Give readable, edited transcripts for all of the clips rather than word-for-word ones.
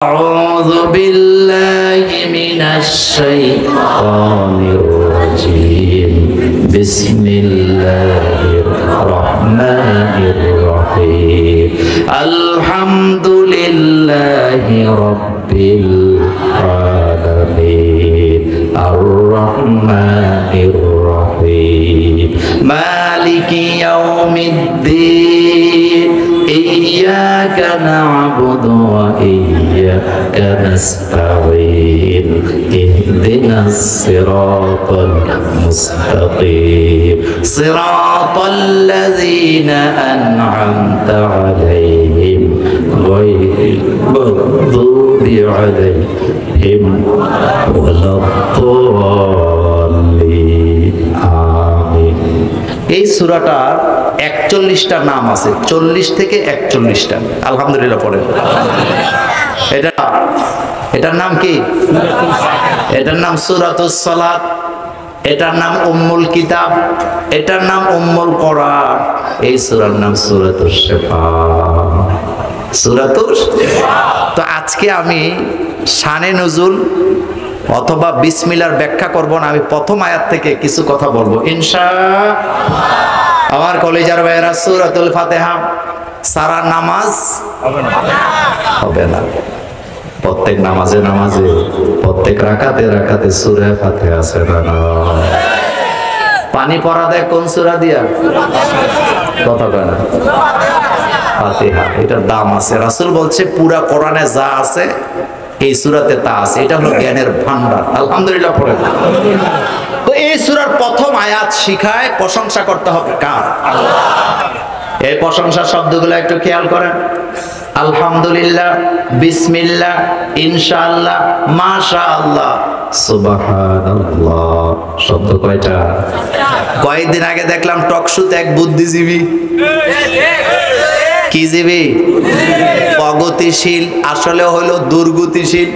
أعوذ بالله من الشيطان الرجيم بسم الله الرحمن الرحيم الحمد لله رب العالمين الرحمن الرحيم مالك يوم الدين إياك نعبد وإياك نستعين اهدنا الصراط المستقيم صراط الذين أنعمت عليهم غير المغضوب عليهم ولا الضالين آمين। এই সূরাটার 41টা নাম আছে, 40 থেকে 41টা। আলহামদুলিল্লাহ পড়েন। এটার নাম কি? এটার নাম সূরাতুস সালাত, এটার নাম উম্মুল কিতাব, এটার নাম উম্মুল কোরআন, এই সূরার নাম সূরাতুশ শিফা। সূরাতুশ শিফা। তো আজকে আমি শানে নুজুল অথবা বিসমিল্লাহর ব্যাখ্যা করব না, আমি প্রথম আয়াত থেকে কিছু কথা বলবো ইনশাআল্লাহ। আমার কলেজার ভাইয়েরা, সূরাতুল ফাতিহা সারা নামাজ হবে না। প্রত্যেক নামাজে প্রত্যেক রাকাতে সূরা ফাতিহা আছে না? পানি পড়া দেয় কোন সূরা দিয়া? কথা কয় না, ফাতিহা। এটার দাম আছে। রাসূল বলছে পুরা কোরআনে যা আছে এই সূরাতে তা আছে। এটা হলো জ্ঞানের ভান্ডার। আলহামদুলিল্লাহ পড়ে। তো এই সূরার প্রথম আয়াত শিখায় প্রশংসা করতে হবে কার? আল্লাহ। এই প্রশংসার শব্দগুলো একটু খেয়াল করেন। আলহামদুলিল্লাহ, বিসমিল্লাহ, ইনশাআল্লাহ, মাশাআল্লাহ, সুবহানাল্লাহ। শব্দ কয়টা? কয়েকদিন আগে দেখলাম টকশুতে এক বুদ্ধিজীবী, কি জীবী? প্রগতিশীল, আসলে হলো দুর্গতিশীল।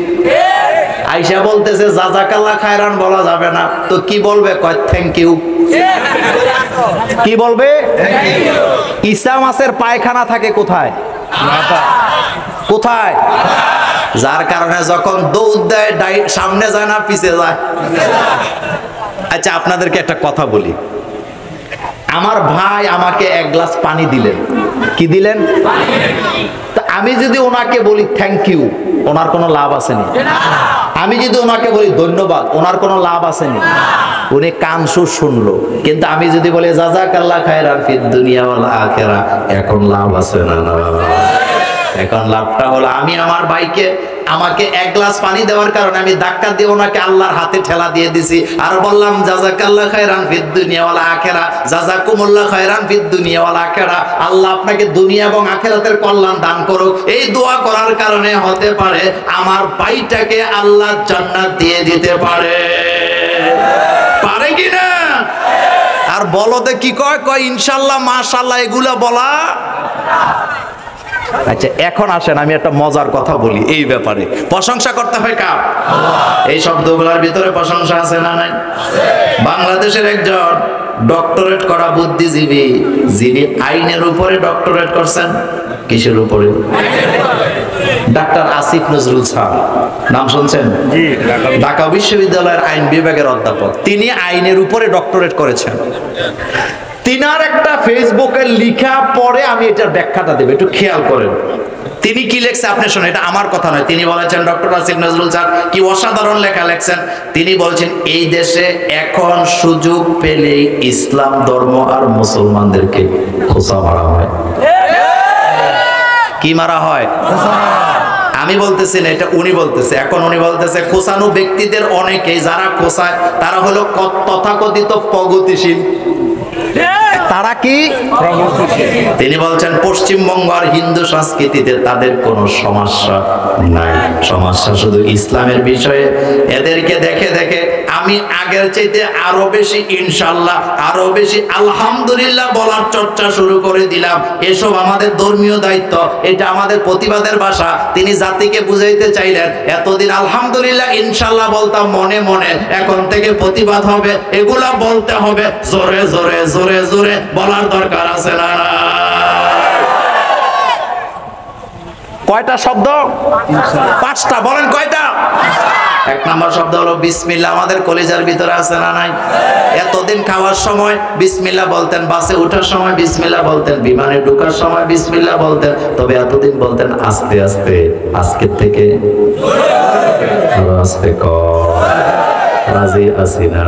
আয়েশা বলতেছে জাযাকাল্লাহ খায়রান বলা যাবে না, তো কি বলবে? কয় থ্যাংক ইউ। কি বলবে? ঈসা মাসের পায়খানা থাকে কোথায়? কোথায়? যার কারণে যখন দৌড় দেয় সামনে যায় না, পিছে যায়। আচ্ছা, আপনাদেরকে একটা কথা বলি। আমার ভাই আমাকে এক গ্লাস পানি দিলেন। কি দিলেন? তা আমি যদি ওনাকে বলি থ্যাংক ইউ, ওনার কোনো লাভ আসেনি। আমি যদি ওনাকে বলি ধন্যবাদ, ওনার কোনো লাভ আসেনি। উনি কানসুর শুনলো। কিন্তু আমি যদি বলি জাযাকাল্লাহ খায়রান ফিদ দুনিয়া ওয়াল আখিরা, এখন লাভ আছে না? এখন লাভটা হলো আমি আমার ভাইকে আমাকে এক গ্লাস পানি দেওয়ার কারণে আমি ধাক্কা দিয়ে ওনাকে আল্লাহর হাতে ঠেলা দিয়ে দিছি, আর বললাম জাযাকাল্লাহ খায়রান ফিদ দুনিয়া ওয়াল আখিরা, জাযাকুমুল্লাহ খায়রান ফিদ দুনিয়া ওয়াল আখিরা। আল্লাহ আপনাকে দুনিয়া এবং আখিরাতের কল্যাণ দান করুক। এই দোয়া করার কারণে হতে পারে আমার ভাইটাকে আল্লাহ জান্নাত দিয়ে দিতে পারে। পারে কি না? আর বলতে কি কয়? কয় ইনশাআল্লাহ, মাশাআল্লাহ, এগুলা বলা। আচ্ছা, এখন আসেন আমি একটা মজার কথা বলি এই ব্যাপারে। প্রশংসা করতে হয় কার? এই শব্দগুলোর ভিতরে প্রশংসা আছে না নাই? বাংলাদেশের একজন ডক্টরেট করা বুদ্ধিজীবী, যিনি আইনের উপরে ডক্টরেট করছেন। কিসের উপরে? ডাক্তার আসিফ নজরুল স্যার, নাম শুনছেন? ঢাকা বিশ্ববিদ্যালয়ের আইন বিভাগের অধ্যাপক। তিনি আইনের উপরে ডক্টরেট করেছেন। তিনার একটা ফেসবুকে লিখা পরে আমি এটার ব্যাখ্যাটা দেব, একটু খেয়াল করেন। তিনি কি লেখছে আপনি শুনুন, এটা আমার কথা নয়। তিনি বলেছেন, ডক্টর আসিফ নজরুল স্যার কি অসাধারণ লেখা লেখছেন। তিনি বলছেন এই দেশে এখন সুযোগ পেলেই ইসলাম ধর্ম আর মুসলমানদেরকে খোঁচা মারা হয়। কি মারা হয়? আমি বলতেছি না, এটা উনি বলতেছে। এখন উনি বলতেছে খোঁচানো ব্যক্তিদের অনেকেই যারা খোঁচায় তারা হলো তথাকথিত প্রগতিশীল। তারা কি? তিনি বলছেন পশ্চিমবঙ্গ আর হিন্দু সংস্কৃতিতে তাদের কোনো সমস্যা নাই, সমস্যা শুধু ইসলামের বিষয়ে। এদেরকে দেখে দেখে আমি আগের চাইতে আরো বেশি ইনশাআল্লাহ, আরো বেশি আলহামদুলিল্লাহ বলার চর্চা শুরু করে দিলাম। এসব আমাদের ধর্মীয় দায়িত্ব, এটা আমাদের প্রতিবাদের ভাষা। তিনি জাতিকে বুঝাইতে চাইলেন এতদিন আলহামদুলিল্লাহ ইনশাআল্লাহ বলতাম মনে মনে, এখন থেকে প্রতিবাদ হবে, এগুলা বলতে হবে জোরে জোরে জোরে জোরে বলার দরকার আছে না? কয়টা শব্দ? পাঁচটা। বলেন কয়টা? এক নম্বর শব্দ হলো বিসমিল্লাহ। আমাদের কলিজার ভিতরে আছে না নাই? এতদিন খাওয়ার সময় বিসমিল্লাহ বলতেন, বাসে ওঠার সময় বিসমিল্লাহ বলতেন, বিমানে ঢোকার সময় বিসমিল্লাহ বলতেন, তবে এতদিন বলতেন আস্তে আস্তে। আজকের থেকে আস্তে রাজি আছি না?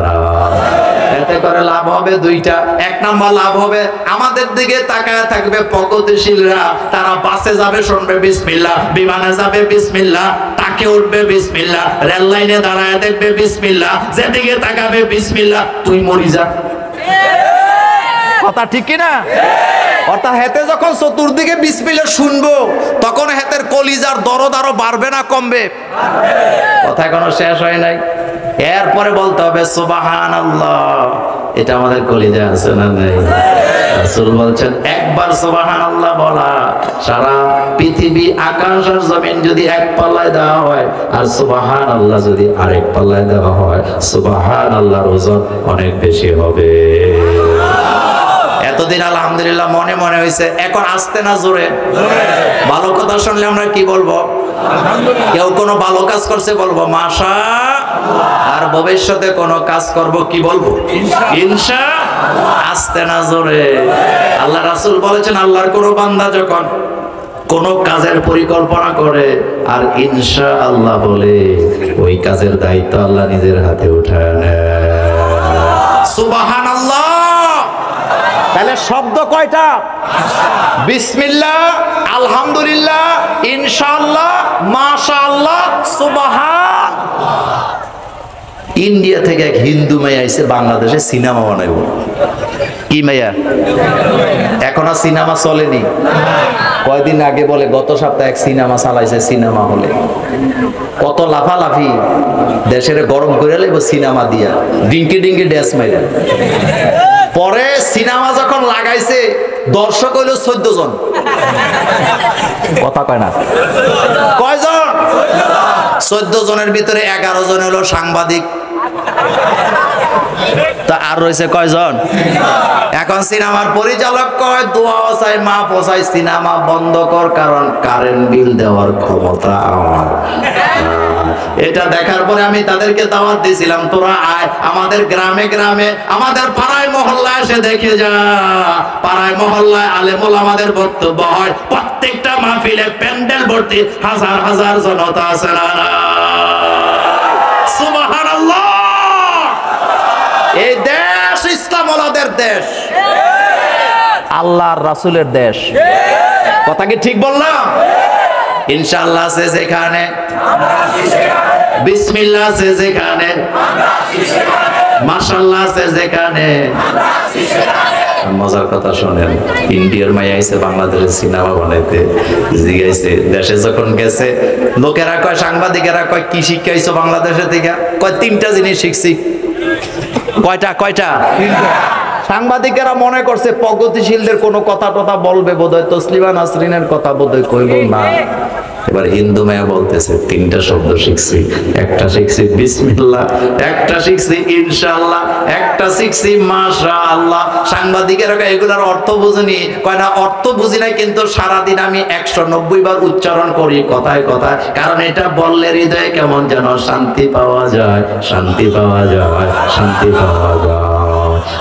এতে করে লাভ হবে দুইটা। এক নাম্বার লাভ হবে, আমাদের দিকে তাকায় থাকবে প্রগতিশীলরা, তারা বাসে যাবে শুনবে বিসমিল্লাহ, বিমানে যাবে বিসমিল্লাহ, তাকে উঠবে বিসমিল্লাহ, রেল লাইনে দাঁড়ায় দেখবে বিসমিল্লাহ, যেদিকে তাকাবে বিসমিল্লাহ। তুই মরি যা। কথা ঠিক কি না? অর্থাৎ হেতে যখন চতুর্দিকে বিসমিল্লাহ শুনবো, তখন হেতের কলিজার দরদ আরো বাড়বে না কমবে? কথা এখনো শেষ হয় নাই। এরপরে বলতে হবে সুবহানাল্লাহ। এটা আমাদের কলিজায় আছে না নাই? রাসূল বলছেন একবার সুবহানাল্লাহ বলা, সারা পৃথিবী আকাশ আর জমিন যদি এক পাল্লায় দেওয়া হয়, আর সুবহানাল্লাহ যদি আরেক পাল্লায় দেওয়া হয়, সুবহানাল্লাহর ওজন অনেক বেশি হবে। এতদিন আলহামদুলিল্লাহ মনে মনে হয়েছে, এখন আসতে না জোরে? ভালো কথা শুনলে আমরা কি বলবো? কেউ কোনো ভালো কাজ করছে বলবো মাশাআল্লাহ, আর ভবিষ্যতে কোনো কাজ করব কি বলবো? ইনশাআল্লাহ। আসতে না জোরে? আল্লাহ রাসূল বলেছেন, আল্লাহর কোনো বান্দা যখন কোন কাজের পরিকল্পনা করে আর ইনশাআল্লাহ বলে, ওই কাজের দায়িত্ব আল্লাহ নিজের হাতে উঠায় নেয়। সুবহানাল্লাহ। তাহলে শব্দ কয়টা? বিসমিল্লাহ, আলহামদুলিল্লাহ, ইনশাআল্লাহ, মাশাআল্লাহ, সুবহানাল্লাহ। ইন্ডিয়া থেকে এক হিন্দু মেয়ে আইছে বাংলাদেশে সিনেমা বানাইব। কি মেয়া? এখন আর সিনেমা চলেনি। কয়দিন আগে বলে গত সপ্তাহে এক সিনেমা চালাইছে সিনেমা হলে। কত লাফালাফি, দেশের গরম করে লাইব সিনেমা দিয়া, ডিঙ্কি ডিঙ্কি ড্যান্স মাইরা। পরে সিনেমা যখন লাগাইছে দর্শক হইল 14 জন। কথা কয় না? কয়জন? 14 জনের ভিতরে 11 জন হলো সাংবাদিক। তা আর রয়েছে কয়জন? এখন সিনেমার পরিচালক কয় দোয়া চাই, মা পোছাই, সিনেমা বন্ধ কর, কারণ কারেন্ট বিল দেওয়ার ক্ষমতা আমার। এটা দেখার পরে আমি তাদেরকে দাওয়াত দিয়েছিলাম, তোরা আয় আমাদের গ্রামে গ্রামে, আমাদের পাড়ায় মহল্লায় এসে দেখে যা। পাড়ায় মহল্লায় আলেম ওলামাদের বক্তব্য হয়, প্রত্যেকটা মাহফিলে প্যান্ডেল ভর্তি, হাজার হাজার জনতা আছে না? সুবহানাল্লাহ। এই দেশ ইসলাম ওয়ালাদের দেশ, আল্লাহর রাসূলের দেশ। কথা কি ঠিক বললাম? ইনশাআল্লাহ আছে যেখানে, বিসমিল্লাহ আছে যেখানে, মাশাআল্লাহ আছে যেখানে। মজার কথা শোনেন, ইন্ডিয়ার মাই আইছে বাংলাদেশের সিনেমা বানাইতে, জিগাইছে দেশে যখন গেছে, লোকেরা কয়, সাংবাদিকেরা কয় কি শিখাইছো বাংলাদেশে থেকে? কয় 3টা জিনিস শিখছি। কয়টা? কয়টা? সাংবাদিকেরা মনে করছে প্রগতিশীলদের কোনো কথা টথা বলবে বোধহয়, তসলিমা নাসরিনের কথা বোধহয় কইব না। এবার হিন্দু মেয়ে বলতেছে 3টা শব্দ শিখছি। একটা শিখছি বিসমিল্লাহ, একটা শিখছি ইনশাআল্লাহ, একটা শিখছি মাশাআল্লাহ। সাংবাদিকেরা এগুলার অর্থ বুঝিনি। কয় না, অর্থ বুঝি না, কিন্তু সারাদিন আমি 190 বার উচ্চারণ করি কথায় কথায়, কারণ এটা বললে হৃদয়ে কেমন যেন শান্তি পাওয়া যায়, শান্তি পাওয়া যায়, শান্তি পাওয়া যায়।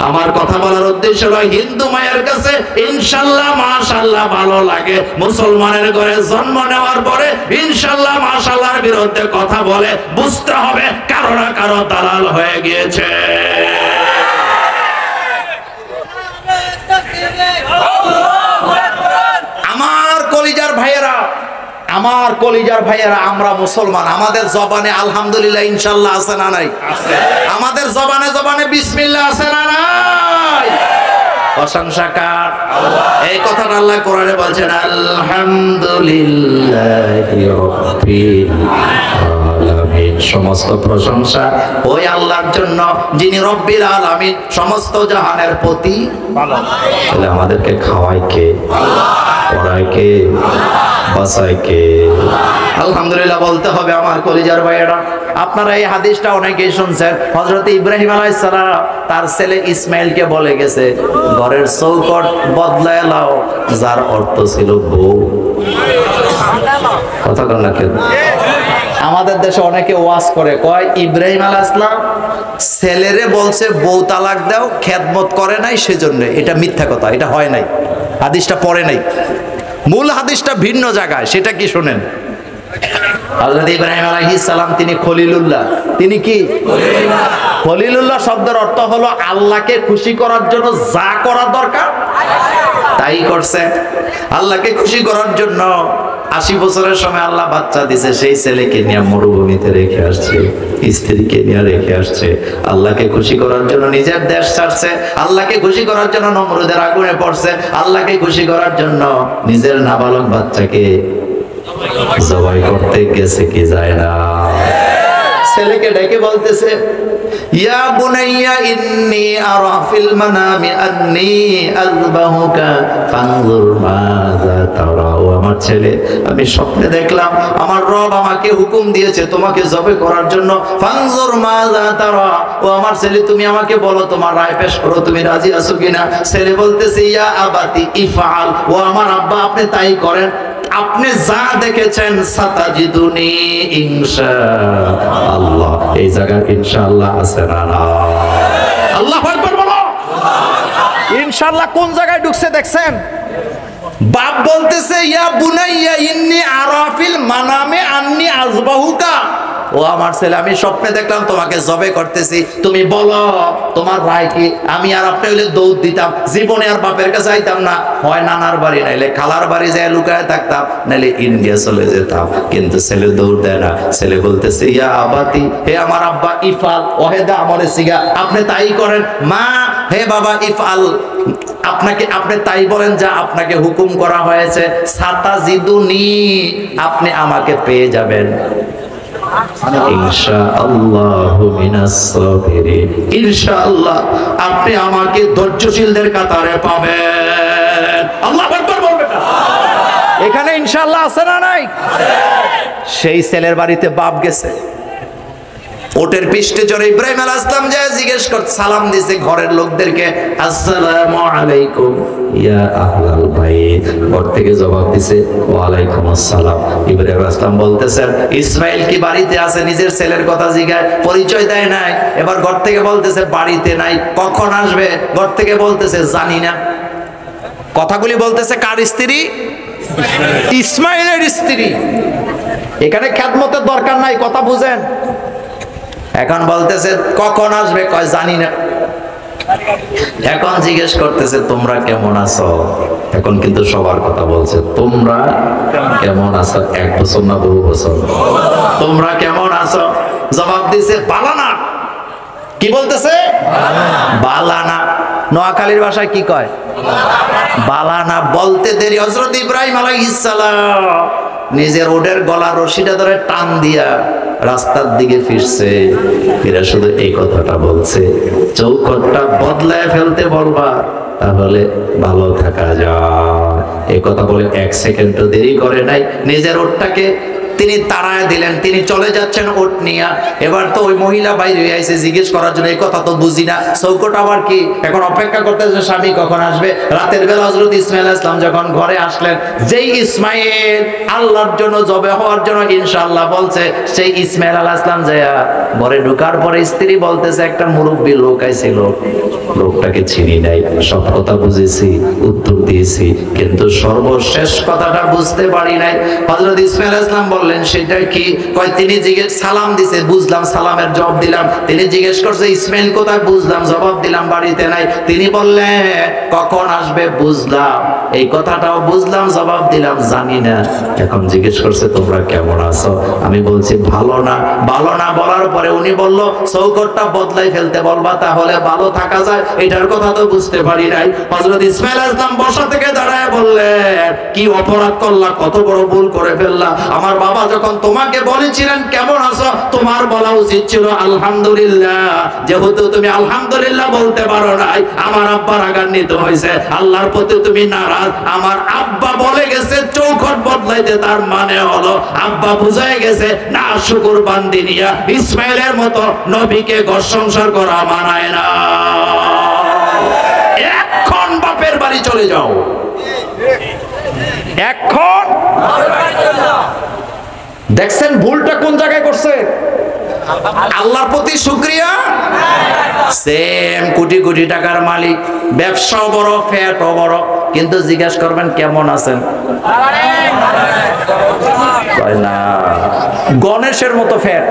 আমার কথা বলার উদ্দেশ্য হলো, হিন্দু মায়ের কাছে ইনশাআল্লাহ মাশাআল্লাহ ভালো লাগে, মুসলমানের ঘরে জন্ম নেওয়ার পরে ইনশাআল্লাহ মাশাআল্লাহর বিরুদ্ধে কথা বলে, বুঝতে হবে কারো না কারো দালাল হয়ে গিয়েছে। আমার কলিজার ভাইয়েরা, আমার কলিজার ভাইয়েরা, আমরা মুসলমান, আমাদের জবানে আলহামদুলিল্লাহ ইনশাআল্লাহ আছে না নাই? আমাদের জবানে জবানে বিসমিল্লাহ আছে না নাই? প্রশংসা কার? এই কথাটা আল্লাহ কোরআনে বলছেন, আলহামদুলিল্লাহি রাব্বিল আলামিন। সমস্ত প্রশংসা ওই আল্লাহর জন্য যিনি রব্বিল আলামিন, সমস্ত জাহানের প্রতি। তাহলে আমাদেরকে খাওয়ায় কে? পড়ায় কে? বাসায় কে? আলহামদুলিল্লাহ বলতে হবে আমার কলিজার ভাইয়েরা। আপনারা এই হাদিসটা অনেকেই শুনছেন। হযরত ইব্রাহিম আলাইহিস সালাম তার ছেলে ইসমাইলকে বলে গেছে, ঘরের চৌকট বদলায় লাও, যার অর্থ ছিল বউ। কথা বল না কেন? আমাদের দেশে অনেকে ওয়াজ করে, কয় ইব্রাহিম আলাইহিস সালাম ছেলেরে বলছে বউ তালাক দাও, খেদমত করে নাই সেজন্য। এটা মিথ্যা কথা, এটা হয় নাই, হাদিসটা পড়ে নাই। মূল হাদিসটা ভিন্ন জায়গায়, সেটা কি শুনেন। হযরত ইব্রাহিম আলাইহিস সালাম তিনি খলিলুল্লাহ, তিনি কি খলিলুল্লাহ শব্দের অর্থ হলো আল্লাহকে খুশি করার জন্য যা করা দরকার তাই করছে। আল্লাহকে খুশি করার জন্য 80 বছরের সময় আল্লাহ বাচ্চা দিছে, সেই ছেলেকে নিয়ে মরুভূমিতে রেখে আসছে, স্ত্রীকে নিয়ে রেখে আসছে। আল্লাহকে খুশি করার জন্য নিজের দেশ ছাড়ছে, আল্লাহকে খুশি করার জন্য নমরুদের আগুনে পড়ছে, আল্লাহকে খুশি করার জন্য নিজের নাবালক বাচ্চাকে জবাই করতে গেছে কি যায় না। ছেলেকে ডেকে বলতেছে, ইয়া বুনাইয়া ইন্নী আরা ফিল মানামি আন্নী আযবাহুকা ফানজুর মাযা তারা। ও আমার ছেলে, আমি স্বপ্নে দেখলাম আমার রব আমাকে হুকুম দিয়েছে তোমাকে জবাই করার জন্য। ফানজুর মাযা তারা। ও আমার ছেলে, তুমি আমাকে বলো তোমার রায় পেশ করো, তুমি রাজি আছো কিনা। ছেলে বলতেছে, ইয়া আবাতি ইফআল। ও আমার আব্বা, আপনি তাই করেন, আপনি যা দেখেছেন সাতাজিদুনি ইনশাআল্লাহ। এই জায়গায় ইনশাআল্লাহ আছে না? আল্লাহু আকবার বলো। ইনশাআল্লাহ কোন জায়গায় ঢুকছে দেখছেন? বাপ বলতেছে, ইয়া বুনাইয়া ইন্নী আরা ফিল মানামে আন্নী আযবাহুকা। ও আমার ছেলে, আমি স্বপ্নে দেখলাম তোমাকে জবে করতেছি, তুমি বলো তোমার রায় কি। আমি আর আপনি হইলে দৌড় দিতাম, জীবনে আর বাপের কাছে যাইতাম না, হয় নানার বাড়ি নাইলে খালার বাড়ি যায় লুকায় থাকতাম, নাইলে ইন্ডিয়া চলে যেতাম। কিন্তু ছেলে দৌড় দেয় না। ছেলে বলতেছে, ইয়া আবাতি, হে আমার আব্বা, ইফআল ওয়াহিদা আমরে সিগা, আপনি তাই করেন। মা, হে বাবা, ইফআল, আপনি তাই বলেন যা আপনাকে হুকুম করা হয়েছে। সাতাজিদুনি, আপনি আমাকে পেয়ে যাবেন ইনশাআল্লাহু মিনাস সাবিরিন। ইনশাআল্লাহ আপনি আমাকে ধৈর্যশীলদের কাতারে পাবেন। আল্লাহু আকবার বলবেন না? এখানে ইনশাআল্লাহ আছে না নাই? সেই ছেলের বাড়িতে বাপ গেছে, ওটের পৃষ্ঠে চড়ে ইব্রাহিম আলাইহিস সালাম যায় জিজ্ঞেস করতে, সালাম দিছে ঘরের লোকদেরকে, আসসালামু আলাইকুম ইয়া আহলাল বাইত। ঘর থেকে জবাব দিছে, ওয়া আলাইকুম আসসালাম। ইব্রাহিম আলাইহিস সালাম বলতেছেন, ইসমাইল কি বাড়িতে আছে? নিজের ছেলের কথা জিজ্ঞাসা, পরিচয় দেয় নাই। এবার ঘর থেকে বলতেছে বাড়িতে নাই। কখন আসবে? ঘর থেকে বলতেছে জানি না। কথাগুলি বলতেছে কার স্ত্রী? ইসমাইলের স্ত্রী। এখানে খেদমতের দরকার নাই, কথা বুঝেন। এখন বলতেছে কখন আসবে? কয় জানি না। এখন জিজ্ঞেস করতেছে তোমরা কেমন আছো? এখন কিন্তু সবার কথা বলছে, তোমরা কেমন আছো? 1 বছর না বহু বছর? তোমরা কেমন আছো? জবাব দিছে বালানা। কি বলতেছে? বালানা। নোয়াখালীর ভাষায় কি কয়? বালানা। বলতে দেরি হযরত ইব্রাহিম আলাইহিস সালাম নিজের ওটের গলার রশিটা ধরে টান দিয়া রাস্তার দিকে ফিরছে। এরা শুধু এই কথাটা বলছে, চৌখটটা বদলায় ফেলতে বলবা, তাহলে ভালো থাকা যায়। এই কথা বলে 1 সেকেন্ডও দেরি করে নাই, নিজের ওটটাকে তিনি তাড়ায় দিলেন। তিনি চলে যাচ্ছেন ওট নিয়ে। এবার তো ওই মহিলা বাইরে হয়ে আইছে জিজ্ঞেস করার জন্য, এই কথা তো বুঝি না, চৌকট আবার কি? এখন অপেক্ষা করতেছে স্বামী কখন আসবে। রাতের বেলা হযরত ইসমাইল আলাইহিস সালাম যখন ঘরে আসলেন, যেই ইসমাইল আল্লাহর জন্য জবে হওয়ার জন্য ইনশাআল্লাহ বলছে, সেই ইসমাইল আলাইহিস সালাম যায় ঘরে ঢোকার পরে স্ত্রী বলতেছে, একটা মুরব্বী লোক আইছিল, লোকটাকে চিনি নাই, সব কথা বুঝেছি, উত্তর দিয়েছি, কিন্তু সর্বশেষ কথাটা বুঝতে পারি নাই। হযরত ইসমাইল আলাইহিস সালাম বললেন, সেটা কি? কয় তিনি জিজ্ঞেস, সালাম দিছে, বুঝলাম, সালামের জবাব দিলাম। তিনি জিজ্ঞেস করছে ইসমাইল কোথায়? বুঝলাম, জবাব দিলাম, বাড়িতে নাই। তিনি বললেন কখন আসবে? বুঝলাম, এই কথাটাও বুঝলাম, জবাব দিলাম, জানি না। এখন জিজ্ঞেস করছে তোমরা কেমন আছো? আমি বলছি ভালো না। ভালো না বলার পরে উনি বলল চৌকটটা বদলাই ফেলতে বলবা, তাহলে ভালো থাকা যায়। এটার কথা তো বুঝতে পারি নাই। হযরত ইসমাইল আলাইহিস সালাম বসা থেকে দাঁড়ায় বললেন, কি অপরাধ করলা, কত বড় ভুল করে ফেললা। আমার বাবা যখন তোমাকে বলেছিলেন কেমন আছো, তোমার বলা উচিত ছিল আলহামদুলিল্লাহ। যেহেতু তুমি আলহামদুলিল্লাহ বলতে পারো নাই, আমার আব্বা রাগান্বিত হয়েছে, আল্লাহর প্রতি তুমি নারাজ। আমার আব্বা বলে গেছে চৌখট বদলাইতে, তার মানে হলো আব্বা বুঝায় গেছে না শুকুর বান্দিনিয়া ইসমাইলের মতো নবীকে ঘর সংসার করা মানায় না। এখন বাপের বাড়ি চলে যাও, এখন দেখছেন ভুলটা কোন জায়গায় করছে? আল্লাহর প্রতি শুকরিয়া। সেম কোটি কোটি টাকার মালিক, ব্যবসাও বড়, ফ্যাটও বড়, কিন্তু জিজ্ঞাসা করবেন কেমন আছেন, কয় না গণেশের মতো ফ্যাট।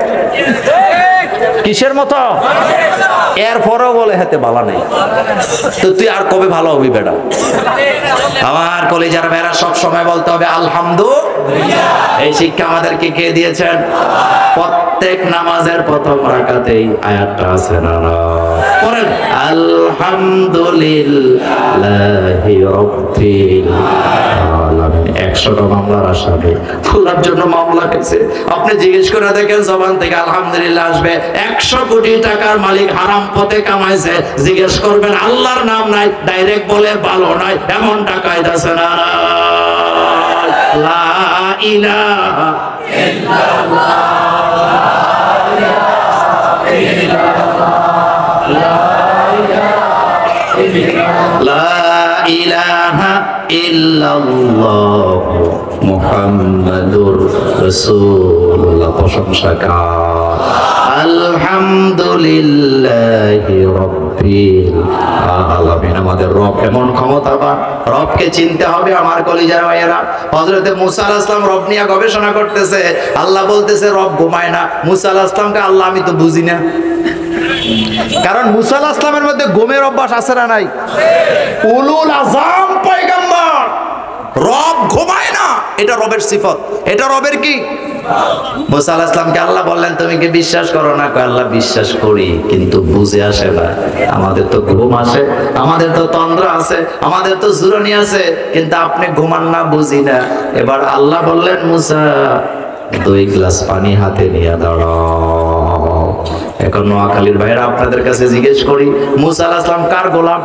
কিসের মতো? এরপরেও বলে হাতে ভালো নেই। তো তুই আর কবে ভালো হবি বেটা? আমার কলিজার ভাইরা সব সময় বলতে হবে আলহামদুলিল্লাহ। এই শিক্ষা আমাদেরকে কে দিয়েছেন? প্রত্যেক নামাজের প্রথম রাকাতেই আয়াতটা আছে না? পড়েন আলহামদুলিল্লাহি রাব্বিল আলামিন। 100টা মামলার আসামি, খোলার জন্য মামলা হয়েছে। আপনি জিজ্ঞেস করে দেখেন জবান থেকে আলহামদুলিল্লাহ আসবে। 100 কোটি টাকার মালিক হারাম পথে কামাইছে, জিজ্ঞেস করবেন আল্লাহর নাম নাই, ডাইরেক্ট বলে ভালো নয়, এমন টাকায় আছে না? লা ইলাহা ইল্লাল্লাহ, লা ইলাহা ইল্লাল্লাহ মুহাম্মাদুর রাসূলুল্লাহ। প্রশংসা কার? আলহামদুলিল্লাহি রাব্বিল আলামিন। আমাদের রব এমন ক্ষমতাবান, রবকে চিনতে হবে আমার কলিজার ভাইয়েরা। হযরতে মুসা আলাইহিস সালাম রব নিয়ে গবেষণা করতেছে, আল্লাহ বলতেছে রব ঘুমায় না। মুসা আলাইহিস সালামকে আল্লাহ আমি তো বুঝি না, কারণ মুসা আলাইহিস সালামের মধ্যে ঘুমের অভ্যাস আছে না নাই? উলুল আযম পয়গম্বর, রব ঘুমায় না, এটা রবের সিফত, এটা রবের কি? মুসা আলাইহিস সালামকে আল্লাহ বললেন তুমি কি বিশ্বাস করো না? কয় আল্লাহ বিশ্বাস করি, কিন্তু বুঝে আসে না। আমাদের তো ঘুম আসে, আমাদের তো তন্দ্রা আছে, আমাদের তো জুরানি আছে, কিন্তু আপনি ঘুমান না, বুঝি না। এবার আল্লাহ বললেন মুসা 2 গ্লাস পানি হাতে নিয়ে দাঁড়াও। এখন নোয়াখালীর ভাইরা আপনাদের কাছে জিজ্ঞেস করি, মুসা আলাইহিস সালাম কার গোলাম?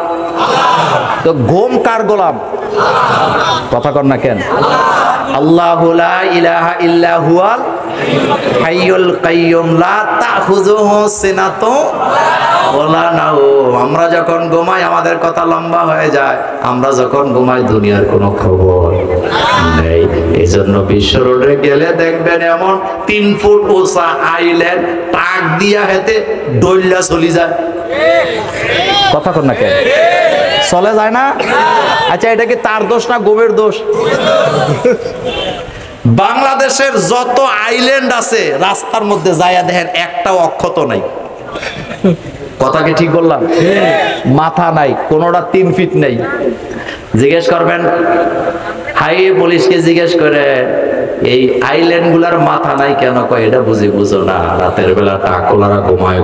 তো ঘুম কার গোলাম? কথা কর না কেন? আল্লাহু লা ইলাহা ইল্লা হুয়াল হাইয়ুল কাইয়ুম লা তাখুযুহু সিনাতু ওয়ালা নাওম। আমরা যখন ঘুমাই আমাদের কথা লম্বা হয়ে যায়, আমরা যখন ঘুমাই দুনিয়ার কোনো খবর নেই। এজন্য বিশ্ব রোডে গেলে দেখবেন এমন 3 ফুট উঁচা আইল্যান্ড ট্রাক দিয়া হেতে ডইলা চলি যায়। কথা কর না কেন? চলে যায় না? আচ্ছা এটা কি তার দোষ না ঘুমের দোষ? বাংলাদেশের যত আইল্যান্ড আছে রাস্তার মধ্যে যায়া দেখেন একটাও অক্ষত নাই। কথা কি ঠিক বললাম? মাথা নাই, কোনোটা 3 ফিট নেই। জিজ্ঞেস করবেন হাইওয়ে পুলিশকে, জিজ্ঞেস করে এই আইল্যান্ড গুলার মাথা নাই কেন? কয় এটা বুঝো না, রাতের বেলা টাকলারা ঘুমায়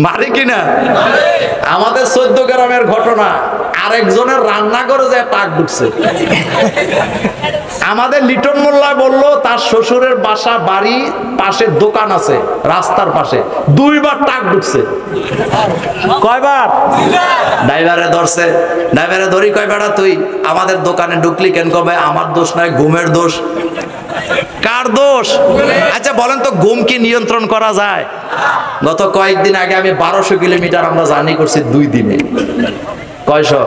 মারে কিনা। আমাদের 14 গ্রামের ঘটনা, আরেকজনের রান্নাঘরে যায় টাক ঢুকছে। আমাদের লিটন মোল্লা বললো তার শ্বশুরের বাসা বাড়ি পাশে দোকান আছে, রাস্তার পাশে 2 বার টাক ঢুকছে। কয়বার? ড্রাইভারে ধরছে, ড্রাইভারে ধরি কয় বেড়া তুই আমাদের দোকানে ঢুকলি কেন? কবে আমার দোষ নয়, ঘুমের দোষ। কার দোষ? আচ্ছা বলেন তো ঘুম কি নিয়ন্ত্রণ করা যায়? গত কয়েকদিন আগে আমি 1200 কিলোমিটার আমরা জার্নি করছি 2 দিনে। কয়শো?